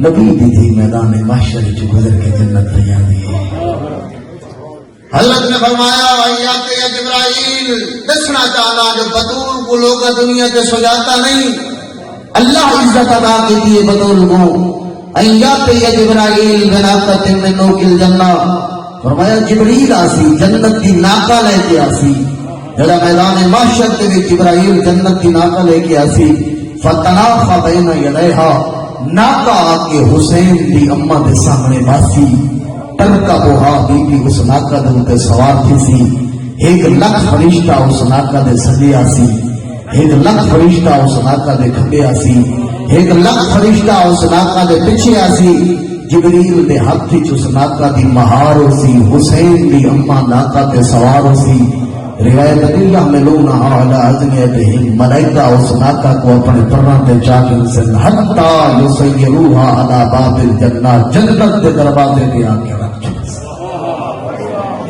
نبی دی تھی میدان محشر جو گزر کے جنت تیار دی. حضرت نے فرمایا ایات یا جبرائیل دسنا چاہنا جو بطول کو لوگ دنیا کے سجاتا نہیں. اللہ عزت ادا کی دیے بطول کو. ایات یا جبرائیل بناقت من نوک الجنہ. فرمایا جبریل آسی جنت کی ناکہ لے کے آسی. جڑا میدان محشر کے بھی جبرائیل جنت کی ناکہ لے کے آسی. فتناخ بین یدیہا ناکہ آکے حسین دی اممہ دے سامنے باسی. ترکا بوہا بی بی اس ناکہ دے اتے سوار تھی سی. ایک لکھ فرشتہ اس ناکہ دے سجے آسی. ایک لکھ فرشتہ اس ناکہ دے کھبے آسی. ایک لکھ فرشتہ اس ناکہ دے پچھے آسی. جبریل دے ہاتھ وچ اس ناکہ دی مہار ہو سی. حسین دی اممہ ناکہ دے سوار ہو سی. روایت اللہ ملونہا علی اذنیتہم ملائکہ اس ناکہ کو اپنے پروں تے چاکن سے حتی یسیروہا علی باب الجنہ جنت کے دروازے پہ آ کے رکھ چکے.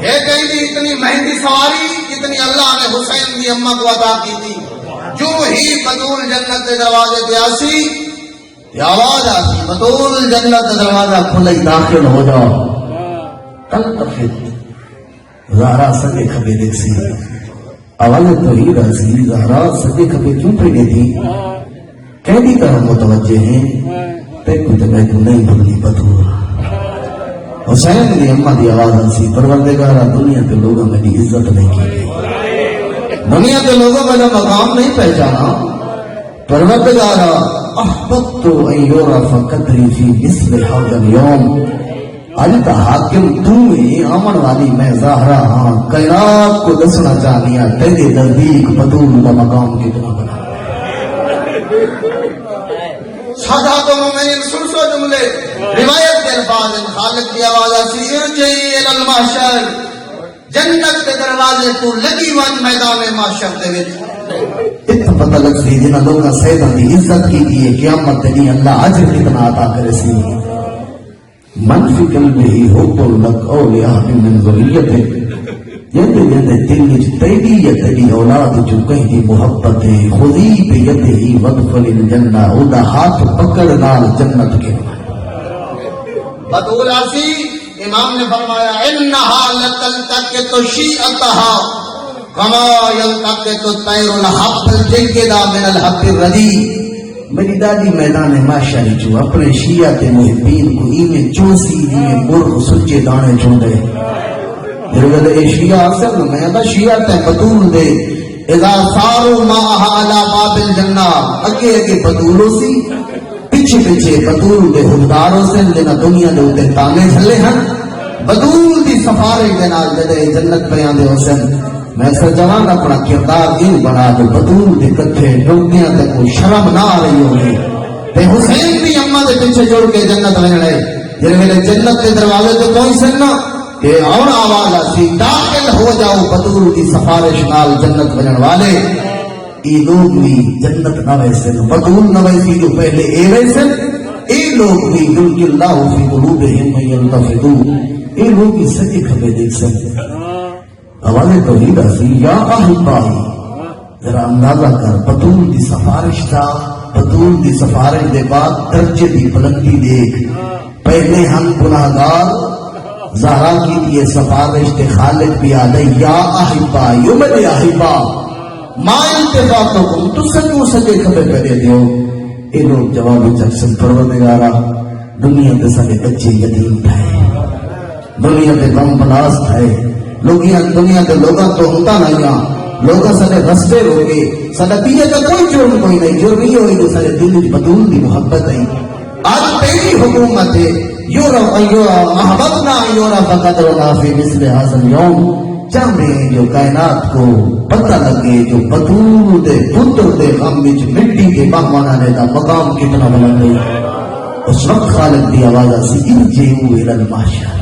یہ کہیں گی اتنی مہنگی سواری جتنی اللہ نے حسین دی امہ کو عطا کی تھی. جو ہی بطول جنت کے دروازے پہ آسی یہ آواز آسی بطول جنت کے دروازہ کھلے داخل ہو جاؤ. تلتفت زہرا سجے کھبے دیکھ سی. اول توحید آسی زہرا سجے کھبے کیوں پہ تھی؟ کہہ دی طرح متوجہ ہیں تے کچھ میں کو نہیں بھولی بطول. حسین دی امہ دی آواز آسی پروردگارہ دنیا کے لوگوں میں دی عزت نہیں کی گئی. دنیا کے لوگوں میں جو مقام نہیں پہچانا. پروردگارہ احببت ان یعرف قدری فی مثل ھذا اليوم. آج کا حاکم تو ہی آمن والی میں زہرا ہاں کائنات کو دسنا چاہنیا تیرے نزدیک بطول کا مقام کتنا بنا. سادات و مومنین سن سو جملے روایت کے الفاظ خالق کی آواز آسی ارجعی الی المحشر. جنت کے دروازے تو لگی ون میدان محشر دے وچ. اتنا پتہ لگ سی جنہاں لوگاں سیداں دی عزت کی دیئے قیامت دنی اللہ اجر کتنا عطا کرے سی. من فی قلبہ حب لک اولیاء من ذریتے. جندے جندے دل تیری یا تیری اولاد جو کہیں دی محبت ہے. خودی بیدہی ودخل الجنہ. اودا ہاتھ پکڑ نال جنت کے. بطول آسی امام نے فرمایا انہا لتلتقط شیعتہا کما یلتقط الطیر الحب الجیدہ من الحب الردی. میری دادی میدان محشر جو اپنے شیعہ کے محبین کو ایمیں چوسی ایمیں مرغ سچے دانے چوندے. جرگل اے شیعہ اصل میں دا شیعہ تے بطول دے اذا سارو ماہا علا باب الجنہ. اگے اگے بطولوں سی پچھے پچھے بطول دے حداروں سے لینا دنیا دے ہوتے تانے جھلے ہیں. بطول دی سفارش دے نال جدے جنت پیان دے حسن. میں سر جوان اپنا کردار دین بنا جو بطول دے کتھے ڈوگیاں تے کوئی شرم نہ آ رہی ہوگی. تے حسین بھی اممہ دے پیچھے جوڑ کے جنت میں لڑے. جن میں جنت کے دروازے تو کوئی سننا کہ اور آواز آسی داخل ہو جاؤ بطول کی سفارش نال جنت بنن والے. ای لوگ بھی جنت نہ ویسن بطول نہ ویسی جو پہلے اے ویسن. اے لوگ بھی یلقی اللہ فی قلوبہم من یلتفتو. اے لوگ بھی سجے کھبے دیکھ سن. حوالے توحید آسی یا احبائی ذرا اندازہ کر بطول دی سفارش تھا. بطول دی سفارش دے بعد درجے دی بلندی دیکھ. پہلے ہم گناہگار زہرا کی دیئے سفارش تے خالق بھی آلے یا احبائی او میرے احبا ما انتفاقکم تو سکوں سجے کھبے پہلے دیو. اے لوگ جواب چکسن پروردگارا دنیا تے سارے بچے یتیم تھائے. دنیا تے بم بلاس تھائے. دنیا کے لوگاں تو ہوتا نہیں. لوگاں سارے رستے روگے سارا پیے کا کوئی جرم کوئی نہیں. جرم یہ ہوئی تو سارے دل بطول دی محبت ہے. آج پہلی حکومت ہے یورا محبتنا یورا فقدرنا فی مثل هذا اليوم، چاہتے جو کائنات کو پتہ لگے جو بطول دے پتر دے غم وچ مٹی کے باغوانا نے دا مقام کتنا بلند ہے۔ اس وقت خالق دی آواز سی ارجعوا الی المحشر۔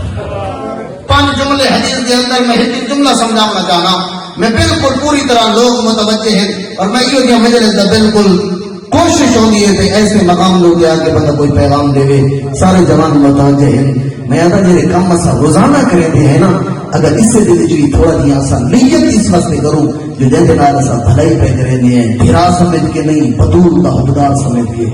5 جملے حدیث کے اندر میں ایک جملہ سمجھانا چاہنا، میں بالکل پوری طرح لوگ متوجہ ہیں اور میں یہ مجلس دا بالکل کوشش ہوتی ہے کہ ایسے مقام لوگ آگے بندہ کوئی پیغام دے سارے جوان متوجہ ہیں۔ میں آدھا جیرے کام اسا روزانہ کریں دے ہیں نا، اگر اس سے دل جی تھوڑا دیا اسا نیت اس واسطے کروں جو دے نال اسا بھلائی پہ کریں دے ہیں، بھرا سمجھ کے نہیں بطول دا حقدار سمجھ کے،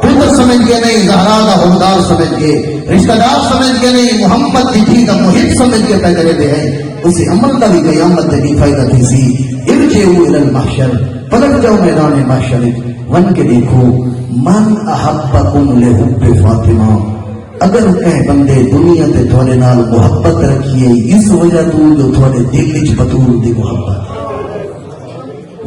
پتر سمجھ کے نہیں زہرا دا حقدار سمجھ کے، رشتہ دار سمجھ کے نہیں محمد دی تھی دا محب سمجھ کے پہ کریں دے ہیں، اسی عمل کا بھی قیامت دی فائدہ تھی سی۔ ارجعوا الی المحشر، پلٹ جاؤ میدان محشر ون کے دیکھو، من احبکم لحب فاطمہ، اگر کہیں بندے دنیا تے تھوڑے نال محبت رکھیے اس وجہ تو جو تھوڑے دل وچ بطول دی محبت،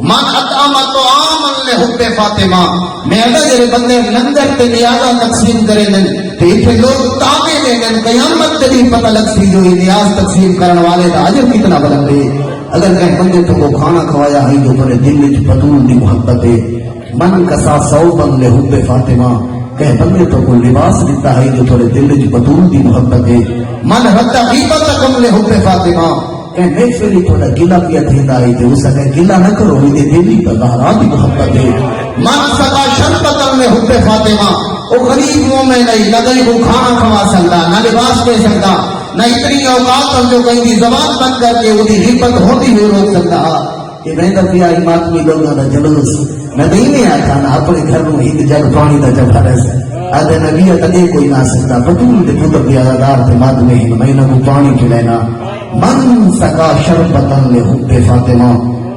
من اطعم طعاما لحب فاطمہ، میں اگر جڑے بندے لنگر تے نیازاں تقسیم کریں دن تے ایتھے لوگ تابع لیں دن، قیامت تے بھی پتہ لگ سی جو نیاز تقسیم کرن والے دا اجر کتنا بلند ہے۔ اگر کہیں بندے تو کو کھانا کھوایا ہے جو تھوڑے دل وچ بطول دی محبت ہے، من کسا صوبا لحب فاطمہ، کہ بندے تو کو لباس دیتا ہے جو تھوڑے دل وچ بطول دی محبت ہے، من رد غیبتکم لحب فاطمہ، کہ محفلی تھوڑا گلا پیا تھیندا ہے تے اس کہ گلا نہ کرو دے دل دی زہرا دی محبت ہے، من سقا شربتا لحب فاطمہ، او غریب مومن نہیں لگئی کو کھانا کھوا سکتا نہ لباس دے سکتا نہ اتنی اوقات جو کہیں دی زبان بند کر کے وہی غیبت ہوتی ہوئی روک سکتا کہ میں تو پیا ایمانوی لوگوں کا جلوس میں نہیں آتا نا اپنے گھر میں ایک جگ پانی کا جب رس آدھے نبی تدے کوئی نہ سکتا بطول دے پتر کی آزادار تے ماد میں میں نہ کو پانی پلانا، من سقا شربتا لحب فاطمہ،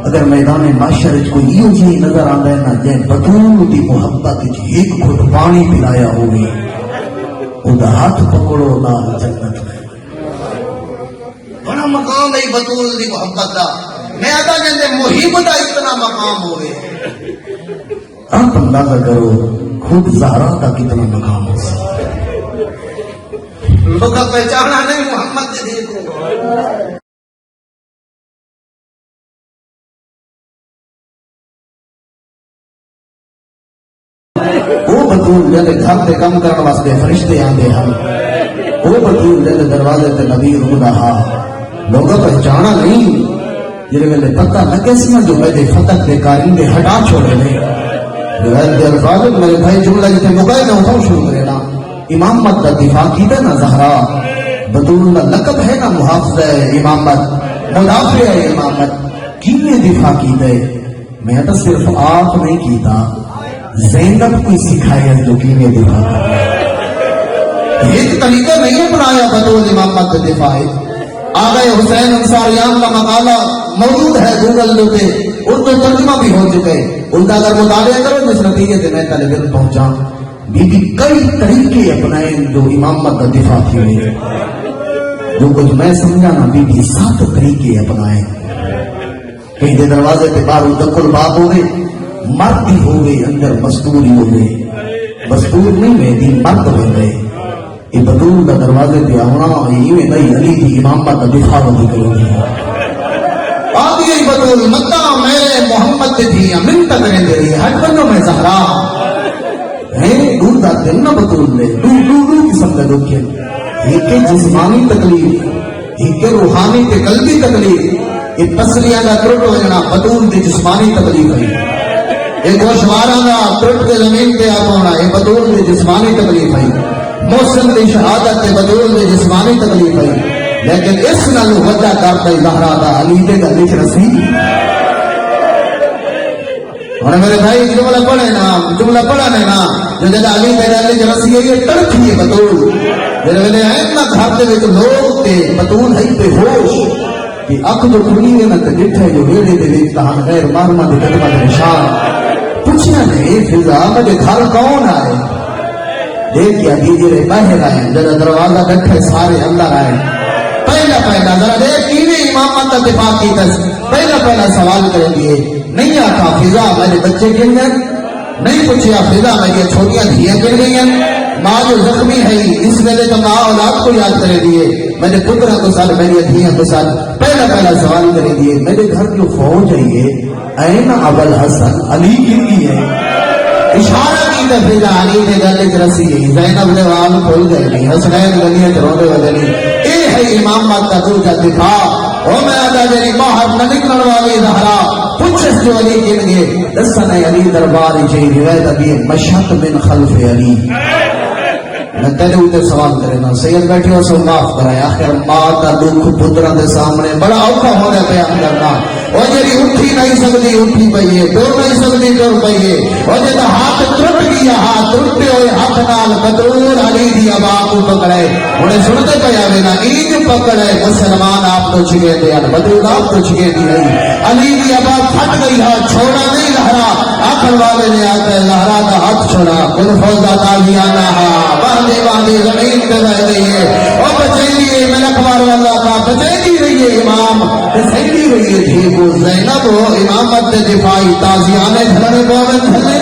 اگر میدان معاشر کوئی یہ چیز نظر آتا ہے نا جے بطول دی محبت ایک گھٹ پانی پلایا ہوگی ادا ہاتھ پکڑو نہ جنت میں، بڑا مقام ہے بطول دی محبت دا، میں آتا جندے محب دا اتنا مقام ہوئے، آپ اندازہ کرو خود زہرا کا کتنا مقام ہو سکتا، لوگ پہچانا نہیں محمد دے دیکھو، وہ بطول جلے گھر تے کم کرنے واسطے فرشتے آندے ہم، وہ بطول جلے دروازے تے نبی رو رہا، لوگوں پہچانا نہیں جنہیں میں نے پتہ نہ کیسی جو میرے فتح کے کارندے ہٹا چھوڑے لے روایت دے الفاظ میرے بھائی جملہ جتے مقائی نہ ہوتا ہوں شروع کرے نا، امامت دا دفاع کی دے نا زہرا، بطول دا لقب ہے نا محافظ ہے امامت، مدافع ہے امامت، کینے دفاع کی دے، میں تو صرف آپ نہیں کیتا زینب کوئی سکھایا جو کینے دفاع کرتا ہے، ایک طریقہ نہیں بنایا بطول امامت دا دفاع ہے، آگئے حسین انصاریان کا مقالہ موجود ہے گوگل پہ، اردو ترجمہ بھی ہو چکے، ان کا اگر مطالعہ کرو جس نتیجے سے میں طالب علم پہنچا، بی بی کئی طریقے اپنائے جو امامت کا دفاع کی ہوئی، جو کچھ میں سمجھا نا بی بی 7 طریقے اپنائے، کہیں دے دروازے پہ باہر دکل باپ ہوئے، مرد ہی ہوئے اندر مستور ہی ہوئے، مستور نہیں ہوئے دی مرد ہوئے، یہ بطول کا دروازے پہ آنا یہ نہیں علی کی امامت کا دفاع ہوتی کرو گی، آگے ہی بطول مدہ میرے محمد تھی منت کریں دے رہی ہٹ بنو میں زہرا ہے، دور دا دل نہ بطول لے دور قسم کا دکھ ہے، ایک جسمانی تکلیف ایک روحانی تے قلبی تکلیف، یہ پسلیاں کا ترٹ ہو جانا بطول تے جسمانی تکلیف ہے، ایک گوشوارہ کا ترٹ کے زمین پہ آپ ہونا یہ بطول تے جسمانی تکلیف ہے، موسم کی شہادت تے بدول دے جسمانی تکلیف ہے، لیکن اس نال وجہ کرتا زہرا دا علی دے گل وچ رسی، اور میرے بھائی جملہ پڑھے نا جملہ پڑھا نے نا جو جدا علی دے گل وچ رسی ہے یہ تڑکھی ہے بطول، میرے ویلے ہے نا گھر دے وچ لوگ تے بطول ہے بے ہوش کہ اکھ جو کھلی ہے نا تے ڈٹھے جو ویڑے دے وچ تہان غیر محرمہ دے قدماں دے نشان، پوچھنا نے فضا میں گھر کون آئے، دیکھیا دیجئے باہر آئے جب دروازہ بیٹھے سارے اندر آئے، پہلا ذرا دیکھ کیویں امامت کا دفاع کی تس، پہلا سوال کریں گے، نہیں آتا فضا میرے بچے گن گئے، نہیں پوچھیا فضا میری چھوٹیاں دھیاں گن گئی ہیں، ماں جو زخمی ہے اس ویلے تو ماں اولاد کو یاد کرے دیے، میرے پتروں کو ساتھ میری دھیاں کو ساتھ پہلا سوال کرے دیے، میرے گھر جو فوج ہے یہ این ابل حسن علی کی ہے، اشارہ کی تفریح علی نے گلے رسی ہے، زینب نے وال کھول گئے نہیں، حسنین گلیاں چروندے ودے نہیں، اے ہے امامت کا دوجا دفاع، او میں ادا جنی باہر نہ نکلن والی زہرا، پوچھس جو علی گن گے دسن علی دربار چاہی روایت ابھی مشہد من خلف علی، میں تیرے اوتے سوال کرے نا سید بیٹھے ہو سو معاف کرائے، آخر ماں کا دکھ پتروں دے سامنے بڑا اوکھا ہونے بیان کرنا، وہ جی اٹھی نہیں سکتی اٹھی پئیے، ٹر نہیں سکتی ٹر پئیے، وہ جی ہاتھ ٹرٹ گیا ہاتھ ٹرٹے ہوئے ہاتھ نال بدرور علی دی ابا کو پکڑے، انہیں سنتے پہ آوے نا اینج پکڑے مسلمان آپ تو چھگے دے بدرور آپ تو چھگے دی رہی، علی دی ابا پھٹ گئی ہاتھ چھوڑا نہیں لہرا، آخر والے نے آتا ہے لہرا کا ہاتھ چھوڑا، کل فوزہ تالیانا باندھی زمین پہ رہ گئی ہے، اور بچائی دیئے ملک مار والا کا بچائی دی رہی ہے امام بچائی دی رہی ہے تھی وہ زینب ہو امامت دفاعی تازیانے دھلنے بومن دھلنے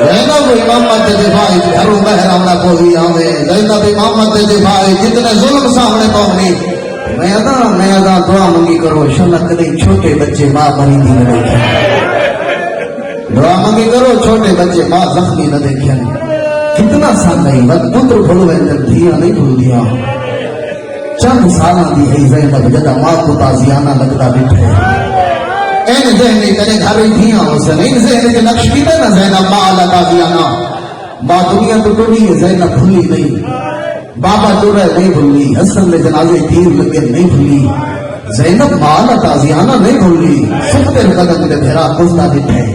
زینب امامت دفاعی گھروں بہرانا کوئی آمیں زینب امامت دفاعی جتنے ظلم سامنے پہنی میں ادا دعا منگی کرو شنک نہیں چھوٹے بچے ماں بری دی نہ دیکھیں دعا منگی کرو چھوٹے بچے ماں زخمی نہ دیکھیں کتنا سن نہیں بس پتر بھولو ہے دھیاں نہیں بھول دیا چند سالہ دی ہے زینب جدہ ماں کو تازیانہ لگتا بیٹھے این ذہنی کنے گھر ہی دھیاں ہو سن این ذہنی کے نقش کی تے نا زینب ماں اللہ تازیانہ ماں دنیا تو ٹوڑی ہے زینب بھولی نہیں بابا ٹوڑا نہیں بھولی حسن میں جنازے تیر لگے نہیں بھولی زینب ماں اللہ تازیانہ نہیں بھولی سکتے قدم کے بھیرا کستا دیٹھے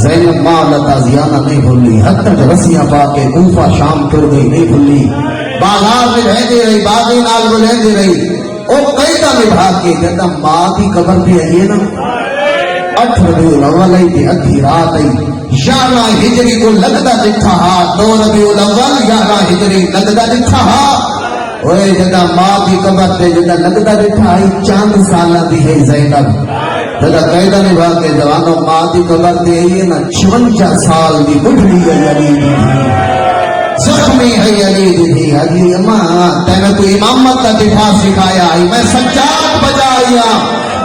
زینب ماں اللہ تازیانہ نہیں بھولی حد تک رسیاں پا کے کوفہ شام ٹر گئی نہیں بھولی بازار میں رہتی رہی باغی نال کو رہتی رہی او قیدہ میں بھاگ کے کہتا ماں کی قبر بھی ہے نا 8 ربیع الاول آئی تھی ادھی رات آئی 11 ہجری کو لگتا دکھا ہا 2 ربیع الاول 11 ہجری لگتا دکھا ہا اوے جدا ماں کی قبر تے جدا لگتا دکھا آئی چاند سالہ دی ہے زینب جدا قیدہ نے بھاگ کے جوانوں ماں کی قبر تے آئی ہے نا 56 سال دی بڑھڑی ہے علی دی زخمی ہے علی دی علی اماں تینے تو امامت کا دفاع سکھایا میں سجاد بجایا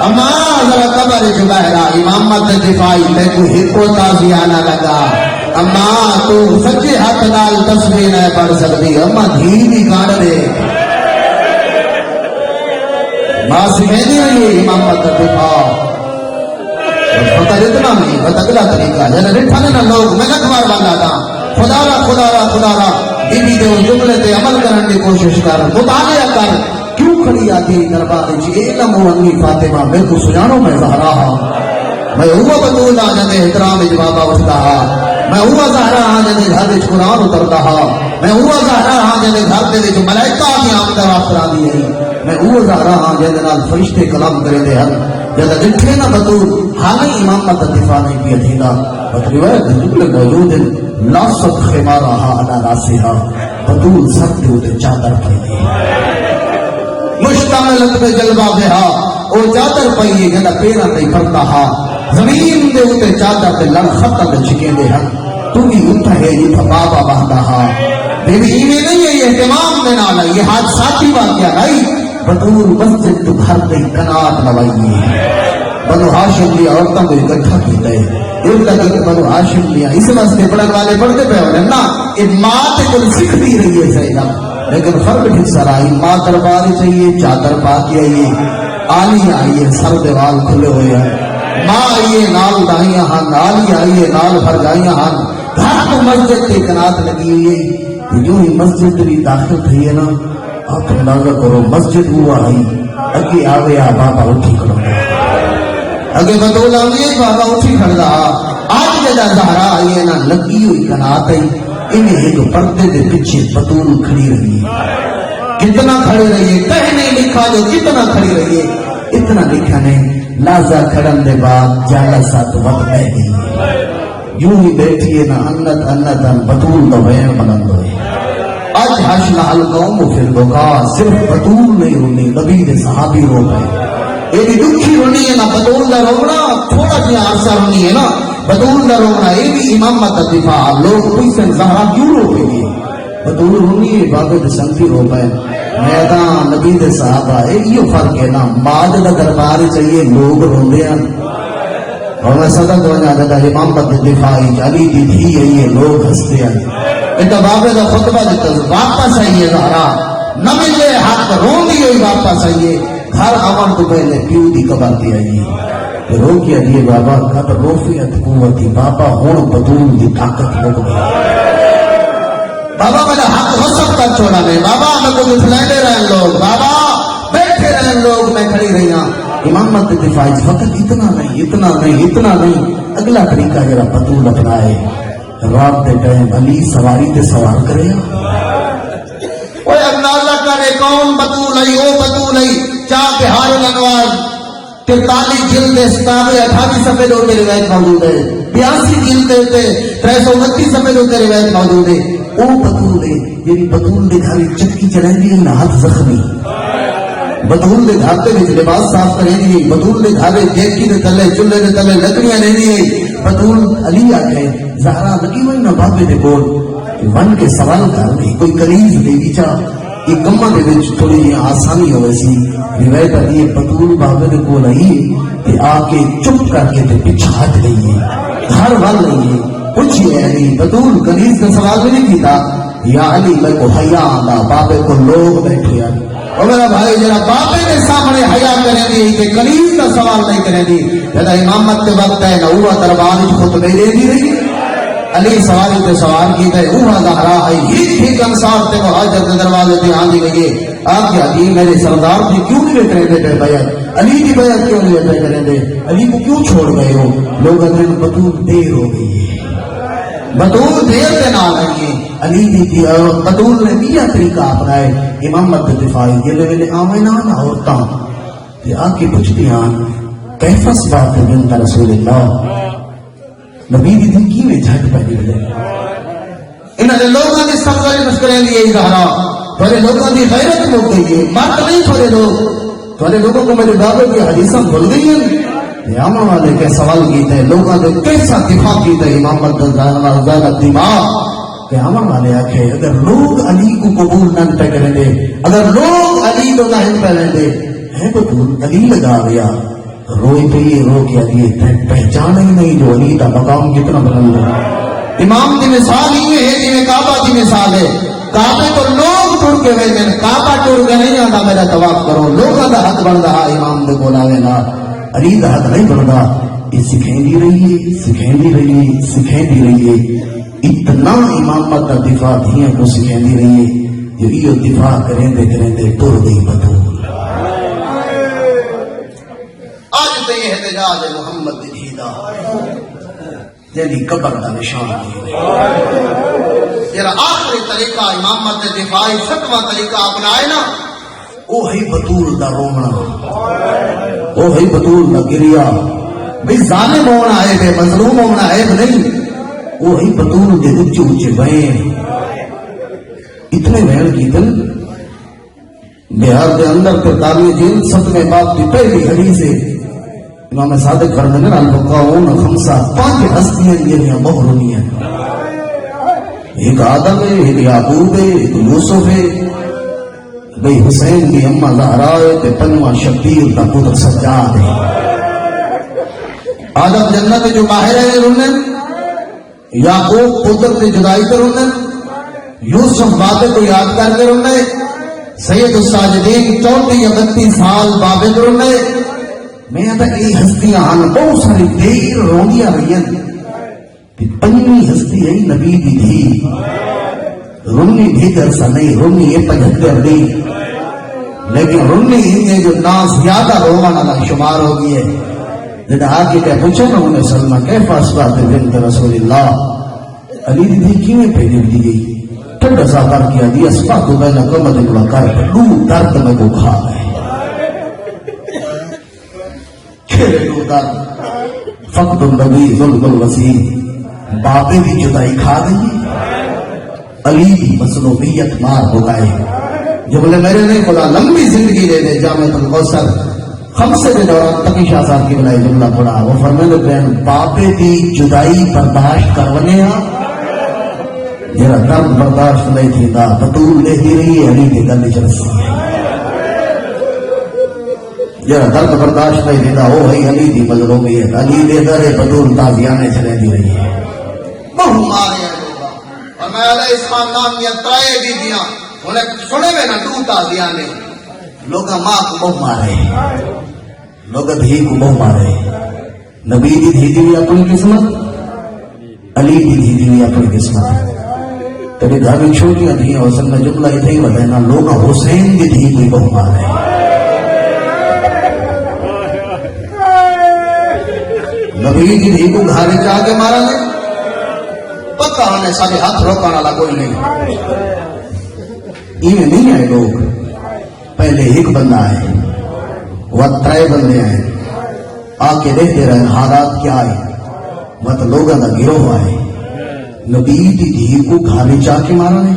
اماں ذرا قبر جو بہرا امامت دفاعی میں کو ہکو تازیانہ لگا اماں تو سچے ہاتھ نال تسبیح نہ پڑھ سکتی اماں دھی بھی کاٹ دے ماں سکھینی رہی امامت دفاع فقط اتنا نہیں بس اگلا طریقہ جنہیں رٹھانے نہ لوگ میں نکوار والا تھا خدا را بی بی دے اس جملے تے عمل کرنے کی کوشش کر مطالعہ کر کیوں کھڑی آتی دربار جی علم و انی فاطمہ میں کو سجانوں میں زہرا میں ہوا بطول آجنے احترام جوابا وستا میں ہوا زہرا آجنے گھر وچ قرآن اترتا میں ہوا زہرا آجنے گھر دے وچ ملائکہ کی آمدہ واسطہ دی ہے میں ہوا زہرا آجنے نال فرشتے کلام کرے دے ہن جدا جٹھے نہ بطول حالی امامت دفاع نہیں بھی ادھینا بس روایت جملے موجود ہیں لا سب خمارہا علا راسہا بطول سب دے ہوتے چادر پہنے مشتملت پہ جلوہ بہا او چادر پہیے جدا پیرا تے پڑتا ہا زمین دے ہوتے چادر تے لڑ خطہ دے چھکے دے ہن تو بھی اٹھا ہے یہ تھا بابا بہتا ہا بے بھی ایوے نہیں ہے یہ اہتمام میں نالا یہ حادثاتی واقعہ نہیں بطول مسجد تو گھر تے کنات لوائیے بنو ہاشم لیا عورتوں کو اکٹھا کیتا ہے ایک لگا کہ بنو ہاشم لیا اس واسطے پڑھن والے پڑھتے پہ ہو نا ایک ماں تے کل سکھتی رہی ہے زینب لیکن فرق ٹھیک سر آئی ماں دربار چاہیے چادر پا کے آئیے آلی آئیے سر دیوال کھلے ہوئے ہیں ماں آئیے نال دائیاں ہن آلی آئیے نال بھرگائیاں ہن گھر کو مسجد تے کنات لگی ہوئی ہے جو ہی مسجد بھی داخل تھی ہے نا آپ اندازہ کرو مسجد ہوا آئی اگے آوے آ بابا اٹھی کھڑا اگے بطول آوے بابا اٹھی کھڑا آج جدا زہرا آئیے نا لگی ہوئی کنات آئی انہیں ایک پردے دے پیچھے بطول کھڑی رہی ہے کتنا کھڑی رہی ہے کہیں نہیں لکھا جو کتنا کھڑی رہی ہے اتنا لکھا نہیں لازا کھڑن دے بعد جالا ساتھ وقت بہ گئی یوں ہی بیٹھی ہے نا انت بطول دا وین بلند ہوئے آج حشل القوم فی البقاء صرف بطول نہیں رونی نبی دے صحابی رو گئے ایڈی دکھی رونی ہے نا بطول دا رونا تھوڑا جہاں عرصہ رونی ہے نا بطول دا رونا یہ بھی امامت دفاع لوگ پوچھتے زہرا کیوں رو پہ گی بطول رونی ہے بابے دے سنگی رو پہ میدان نبی دے صحابہ یہ فرق ہے نا ماد دا دربار چاہیے لوگ روندے ہیں اور میں صدق ہونا دا امامت دفاعی علی دی تھی یہ لوگ ہستے ہیں انتا بابے دا خطبہ دیتا واپس آئیے زہرا نہ ملے حق رون دی ہوئی واپس آئیے گھر امن تو پہلے پیو دی قبر دی آئیے رو کیا دیئے بابا قد روفیت قوتی بابا ہون بطول دی طاقت لگ گئی بابا میرا حق ہو سکتا چھوڑا نہیں بابا میں کو دفلائے رہے لوگ بابا بیٹھے رہے لوگ میں کھڑی رہی ہاں امامت دفاعی وقت اتنا نہیں اگلا طریقہ جرا بطول اپنائے رات دے ٹائم علی سواری تے سوار کرے اوے اندازہ کرے کون بطول آئی او بطول آئی چاہ بہار الانوار 43 جلد استاب 28 صفحے دو تیرے روایت موجود ہے 82 جلد ہوتے 329 صفحے دو تیرے روایت موجود ہے او بطول ہے یعنی بطول دے گھر چکی چلائیں دی ہاتھ زخمی بطول دے گھر تے وچ لباس صاف کریں دی بطول دے گھر دیکھی دے تلے چولہے دے تلے لکڑیاں نہیں دی بطول علی آکھے زہرا لگی ہوئی نہ بابے دے کول ون کے سوال کر دی کوئی کلیز دے دی چاہ یہ کمہ دے وچ تھوڑی جی آسانی ہوئے سی روایت ہے بطول بابے دے کول آئی تے آ کے چپ کر کے تے پیچھے ہٹ گئی ہے گھر وال نہیں ہے پوچھئے علی بطول کلیز کا سوال بھی نہیں کیتا یا علی میں کو حیا آندا بابے کو لوگ بیٹھے ہیں اور میرا بھائی جرا بابے نے سامنے حیا کرنے دی کہ کلیز کا سوال نہیں کرنے دی جدا امامت کے وقت ہے نہ اوہ دربار وچ خطبے دے دی رہی علی سواری تے سوال کیتا ہے اوہ زہرا ہے ہی انصار تے مہاجر کے دروازے تے آندی گئی آپ کیا کہ میرے سردار جی کیوں نہیں کرے دے بیعت علی کی بیعت کیوں نہیں کرے دے علی کو کیوں چھوڑ گئے ہو لوگ اگر بطول دیر ہو گئی ہے بطول دیر کے نام ہے علی دی بطول نے بھی یہ طریقہ اپنائے امامت دفاعی جلے ویلے آمینان عورتاں تے آکے پوچھتی ہیں کیفس بات بنت رسول اللہ نبی دی دن کی میں جھٹ پہ گئے انہوں نے لوگوں نے سمجھائی مشکلیں لیے ہی زہرا تھوڑے لوگوں کی غیرت ہو گئی ہے مات نہیں تھوڑے لوگوں کو میرے بابے کی حدیثاں بھول گئی ہیں امام والے کے سوال کیتے ہیں لوگوں نے کیسا دفاع کیتے ہیں امامت زیادہ دماغ کہ امام والے آکھے اگر لوگ علی کو قبول نہ پہ کریں دے اگر لوگ علی کو نہ پہ لیں دے ہے بطول علی لگا گیا روئی پہ یہ رو کیا دیئے پہچانا ہی نہیں جو علی کا مقام کتنا بلند ہے امام کی مثال ہی ہے جنہیں کعبہ کی مثال ہے کعبے تو لوگ ٹور کے ہوئے میں کعبہ ٹور کے نہیں آتا میرا طواف کرو لوگوں کا حق بن رہا امام نے بولا گا علی کا حق نہیں بن رہا یہ سکھیں دی رہیے اتنا امامت کا دفاع دھیاں کو سکھیں دی رہیے جو یہ دفاع کریں دے ٹور گئی بطول احتجاج محمد دیدہ جیدی قبر دا نشان دیدہ آخری طریقہ امامت دفاعی فتوہ طریقہ اپنائے نا او ہی بطول دا رومنا او ہی بطول دا گریا بھی ظالم ہونا ہے بے مظلوم ہونا ہے نہیں او ہی بطول دے اچھے اچھے بین اتنے بین کی دل بہار دے اندر 43 جلد 7ویں باب کی پہلی حدیث ہے امام صادق فرماتے ہیں الفقاؤن خمسہ 5 ہستیاں یہ محرومی ہیں ایک آدم ہے ایک یعقوب ہے ایک یوسف ہے بھئی حسین کی اماں زہرا ہے تے پنواں شبیر کا پتر سجاد ہے آدم جنت جو باہر ہے انہیں یعقوب پتر سے جدائی کر انہیں یوسف بابے کو یاد کر کے انہیں سید الساجدین 34 یا 32 سال بابے کر انہیں میں آتا ای ہستیاں آن بہت ساری دیر روندیاں رہی ہیں پنجویں ہستی ہے نبی دی تھی رنی بھی درسا نہیں رنی یہ 75 نہیں لیکن رنی ہی جو نا زیادہ رومانا لا شمار ہو گئی ہے جب آگے کہ پوچھا نا انہیں سلمہ کیف اسبات بنت رسول اللہ علی دی تھی کیویں پیدر دی گئی ٹھنڈا سا کر کیا دی اسبات بین قمد اکلا کر لو درد میں کو کھا گئے فقد النبی ظلم الوسیع بابے بھی جدائی کھا گئی علی بھی مظلومیت مار ہو گئے جو بولے میرے نہیں بولا لمبی زندگی دے دے جامعۃ الکوثر خمسے کے دوران تقی شاہ صاحب کی بلائے جملہ پڑا، وہ فرمائے بہن باپے دی جدائی برداشت کرنے جرا درد برداشت نہیں تھی دا بطول لیتی رہی ہے علی کی گل چلسی جرا درد برداشت نہیں تھی دا وہ ہے علی دی مظلومی ہے علی دے در بطول تازیانے چلے دی رہی ہے بہو مارے ہیں لوگا اور میں علیہ اسلام نام یہ ترائے بھی دیا انہیں سنے میں نہ دو تازیانے لوگا ماں کو بہو مارے لوگا دھی کو بہو مارے نبی دی دھی دی اپنی قسمت علی دی دھی دی اپنی قسمت تبھی گھر میں چھوٹیاں دھیاں حسن میں جملہ اتنے ہی بتائنا لوگا حسین دی دھی کوئی بہو مارے نبی دی دھی کو گھارے چاہ کے مارا نے پتہ ہمیں سارے ہاتھ روکانا لگا کوئی نہیں ایمیں نہیں آئے لوگ پہلے ایک بندہ آئے وہ ترائے بندے آئے آکے دیکھتے رہے حالات کیا آئے وہ تو لوگوں کا گروہ آئے نبی دی دھی کو گھانے چاہ کے مارا نے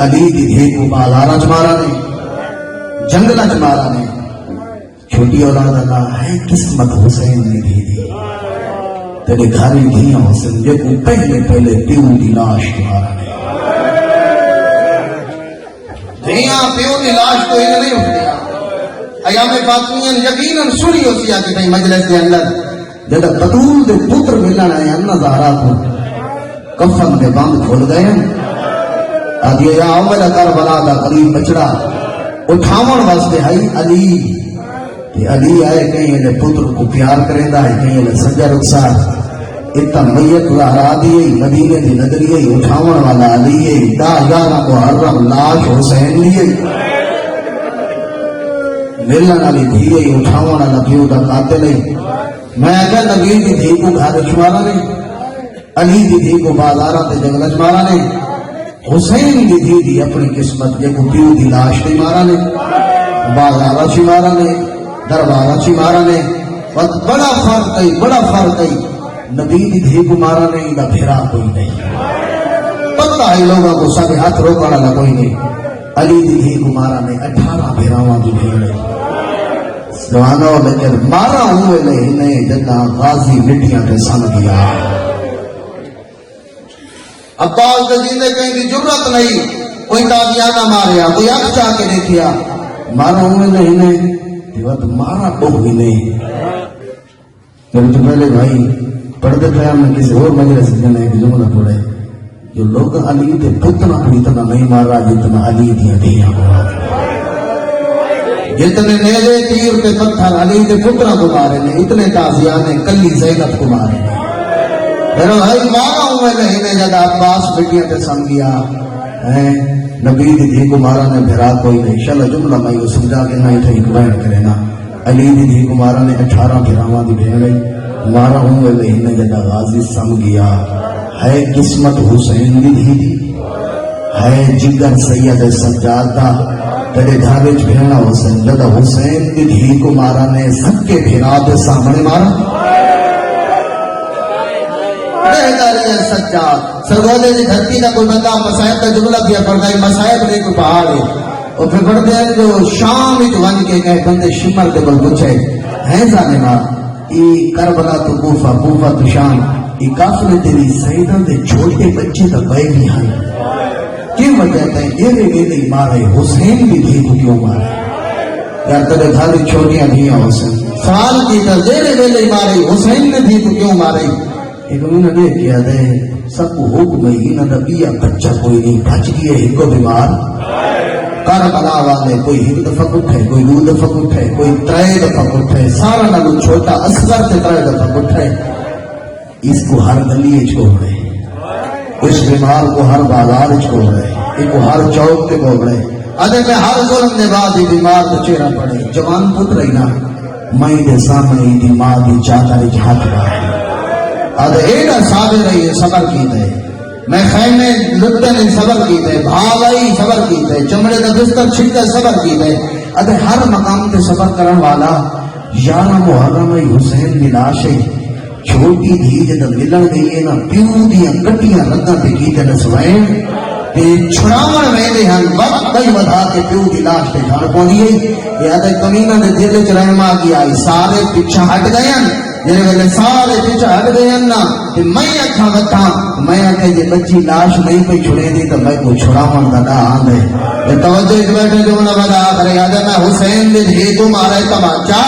علی دی دھی کو بازارہ چ مارا نے جنگلہ چ مارا نے چھوٹی اولاد اللہ ہے قسمت حسین نے دھی دی تیرے گھر دھیاں حسین جے کو پہلے پیو دی لاش مارا نے دھیاں پیو دی لاش تو انہیں نہیں اٹھتیا ایام فاطمیاں یقیناً سنی ہوتی آکے تھی مجلس دے اندر جدہ بطول دے پتر ملن آئے انہ زہرا کو کفن دے باندھ کھول گئے آدھی یا اول کربلا دا قریب بچڑا اٹھاون واسطے آئی علی کہ علی آئے کہیں انہیں پتر کو پیار کریں دا ہے کہیں انہیں سجا رکسار اتنا میت زہرا دیئے مدینے دی نگریے اٹھاون والا علی دا یارہ محرم لاش حسین لیے ملن علی دھیئے اٹھاون والا پیو دا قاتل ہے میں اگر نبی دی دھی کو گھر چمارا نے علی دی دھی کو بازارہ تے جنگل چمارا نے حسین دی دھی دی اپنی قسمت جے کو پیو دی لاش تے مارا نے بازارہ چمارا نے دربارہ چمارا نے بڑا فرق ہے نبی دی دھی کو مارا نہیں نہ پھرا کوئی نہیں پتہ ہے لوگوں کو سب ہاتھ روکانا نہ کوئی نہیں علی دی دھی کو مارا نہیں 18 پھراواں دی بھیڑ ہے سوانو لیکن مارا ہوئے نہیں جتا غازی مٹیاں کے سن گیا عباس دجیلے کہیں کی جرت نہیں کوئی تازیانہ ماریا کوئی اکھ چاہ کے دیکھیا مارا ہوئے نہیں دیوات مارا بہت ہی نہیں میرے تو پہلے بھائی پڑھتے تھے میں کسی اور مجلس جانے کی جملہ پڑھے جو لوگ علی تے پتنا اتنا نہیں مارا جتنا علی دیا دیا ہوا جتنے نیلے تیر پہ پتھر علی کے پترہ کو مارے نے اتنے تازیانے کلی زینب کو مارے نے میرا بھائی مارا ہوں میں نہیں جدا عباس بٹیاں تے سن گیا نبی دی دھی کو مارا نے بھرا کوئی نہیں انشاءاللہ جملہ میں یہ سمجھا کے نہیں تھا ایک بیان کرے نا علی دی دھی کو مارا نے 18 بھراواں دی بھیڑ مارا ہوں میں نہیں جدا غازی سم گیا ہے قسمت حسین دی دھی دی ہے جگر سید سجاد دا تیرے گھر وچ بھیڑا حسین جدا حسین دی دھی کو مارا نے سب کے بھرا دے سامنے مارا سجاد سرگودے دی دھرتی کا کوئی بندہ مسائب کا جملہ کیا پڑھتا ہے مسائب نہیں کوئی پہاڑ ہے اور پھر پڑھتے ہیں جو شام ہی ون کے گئے بندے شمر دے بل پوچھے ہیں ظالمہ ای کربلا تو کوفہ کوفہ تو شام ای کافر تیری سیدہ دے چھوٹے بچے تک بے بھی ہیں کیوں وجہ ہے یہ ویلے مارے حسین بھی دھی کو کیوں مارے یار تیرے گھر چھوٹیاں دھیاں حسین سوال کی تزیر ویلے مارے حسین نے دھی کو کیوں مارے ایک انہوں نے کیا دے سب کو حکم ہی نہ نبیہ بچہ کوئی نہیں بچ گئے ایک کو بیمار کربلا والے کوئی ایک دفعہ اٹھے کوئی دو دفعہ اٹھے کوئی 3 دفعہ اٹھے سارا نہ چھوٹا اصغر سے 3 دفعہ اٹھے اس کو ہر گلی چھوڑ رہے اس بیمار کو ہر بازار چھوڑ رہے ایک کو ہر چوک پہ بول رہے ادھے میں ہر ظلم نے بعد ہی بیمار تو چہرہ پڑے جوان پتر ہی نا مائی دے سامنے ہی دی ماں دی چادر ہاتھ رہا ادھے ایڈا صابر رہی ہے صبر کی دے میں خیمے لٹے نے صبر کی دے بھاوائی صبر کی دے چمڑے کا بستر چھٹے صبر کی دے ادھے ہر مقام تے صبر کرن والا 11 محرم حسین دی لاش ہے چھوٹی دھی جدہ ملن گئی ہے نا پیو دیاں کٹیاں رگاں تے کی تے نسوائیں چھڑاون ویندے ہن وقت کئی ودا کے پیو دی لاش تے جھڑ پوندی ہے کہ ادے کمینہ دے دل وچ رحم آ گیا سارے پیچھے ہٹ گئے ہیں جڑے ویلے سارے پیچھے ہٹ گئے ہیں نا تے میں اکھاں وٹھاں میں کہ جے بچی لاش نہیں پئی چھڑے دی تے میں کو چھڑاون دا ڈا آندے تے توجہ اس بیٹھے جو نہ ودا کرے ادے میں حسین دے ہی تمہارے تماچا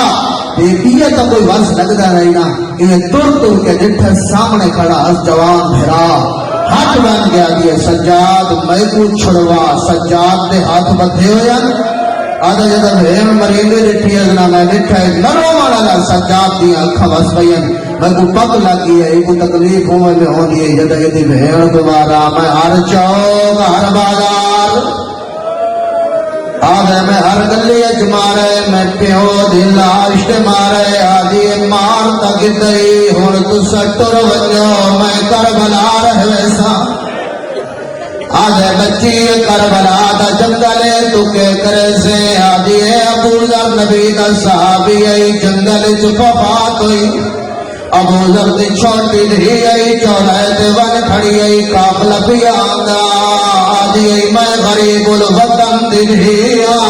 تے یہ تو کوئی ورس لگدا نہیں نا یہ تر کے ڈٹھے سامنے کھڑا اس جوان بھرا ہاتھ بن گیا دیئے سجاد میں کو چھڑوا سجاد دے ہاتھ بدھے ہوئے آدھا جدہ بھیم مریندے ڈٹھی ازنا میں ڈٹھا ہے نرو مانا سجاد دیا اکھا بس بھئین میں کو پک لگی ہے ایک تکلیف ہوں میں ہوں دیئے جدہ یہ دی بھیم دوبارہ میں ہر چوک ہر بازار آدھے میں ہر گلی اچ مارے میں پیو دل آشت مارے آدھی مار تک دئی ہون تو سٹر ونجو میں کربلا رہ ویسا آدھے بچی کربلا دا جنگلے تو کے کرے سے آدھی ابو ذر نبی دا صحابی ای جنگل چ وفات ہوئی ابو ذر دی چھوٹی دھی ای چورائے تے ون کھڑی ای قافلہ بھی آندا آدھی ای میں غریب الوطن دی دھیا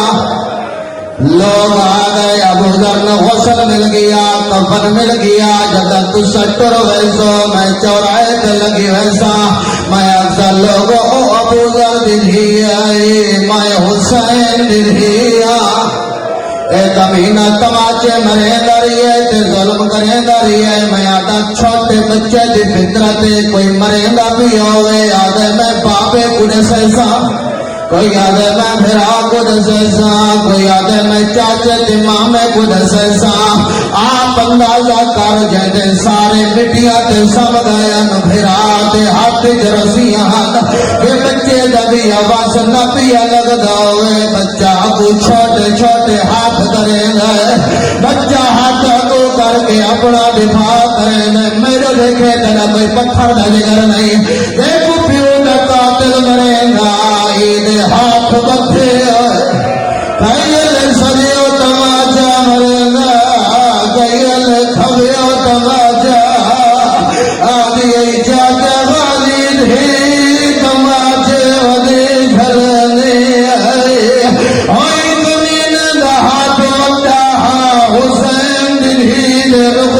لوگ آ گئے ابو ذر نے غسل مل گیا کفن مل گیا جدہ تو سٹر ویسو میں چورائے تے لگی ویسا میں افضل لوگو ابو ذر دی دھیا میں حسین دی دھیا اے کمینہ تماچے مرے دریئے تے ظلم کرے دریئے میں آدھا چھوٹے بچے دی فطرت کوئی مرے دا بھی ہوئے آدھے میں باپے کڑے سیسا کوئی آدھے میں بھرا کڑے سیسا کوئی آدھے میں چاچے دی مامے کڑے سیسا آپ اندازہ کر جیتے سارے مٹیا تے سب گئے بھرا تے ہاتھ جرسیاں کہ بچے دبی آواز نبی الگ دوئے بچہ کو چھوٹے چھوٹے ہاتھ کریں گے بچہ ہاتھ کو کر کے اپنا دفاع کریں گے میرے دیکھے تیرا کوئی پتھر دا جگر نہیں دیکھو پیو کا قاتل مریں گا عید ہاتھ بدھے کئیل سجیو تماچا مریں گا کئیل کھویو تماچا آدھی چاچا والی دھی تماچے ودی گھرنے ہوئی زمین دا ہاتھ وٹا حسین دن ہی دے رخ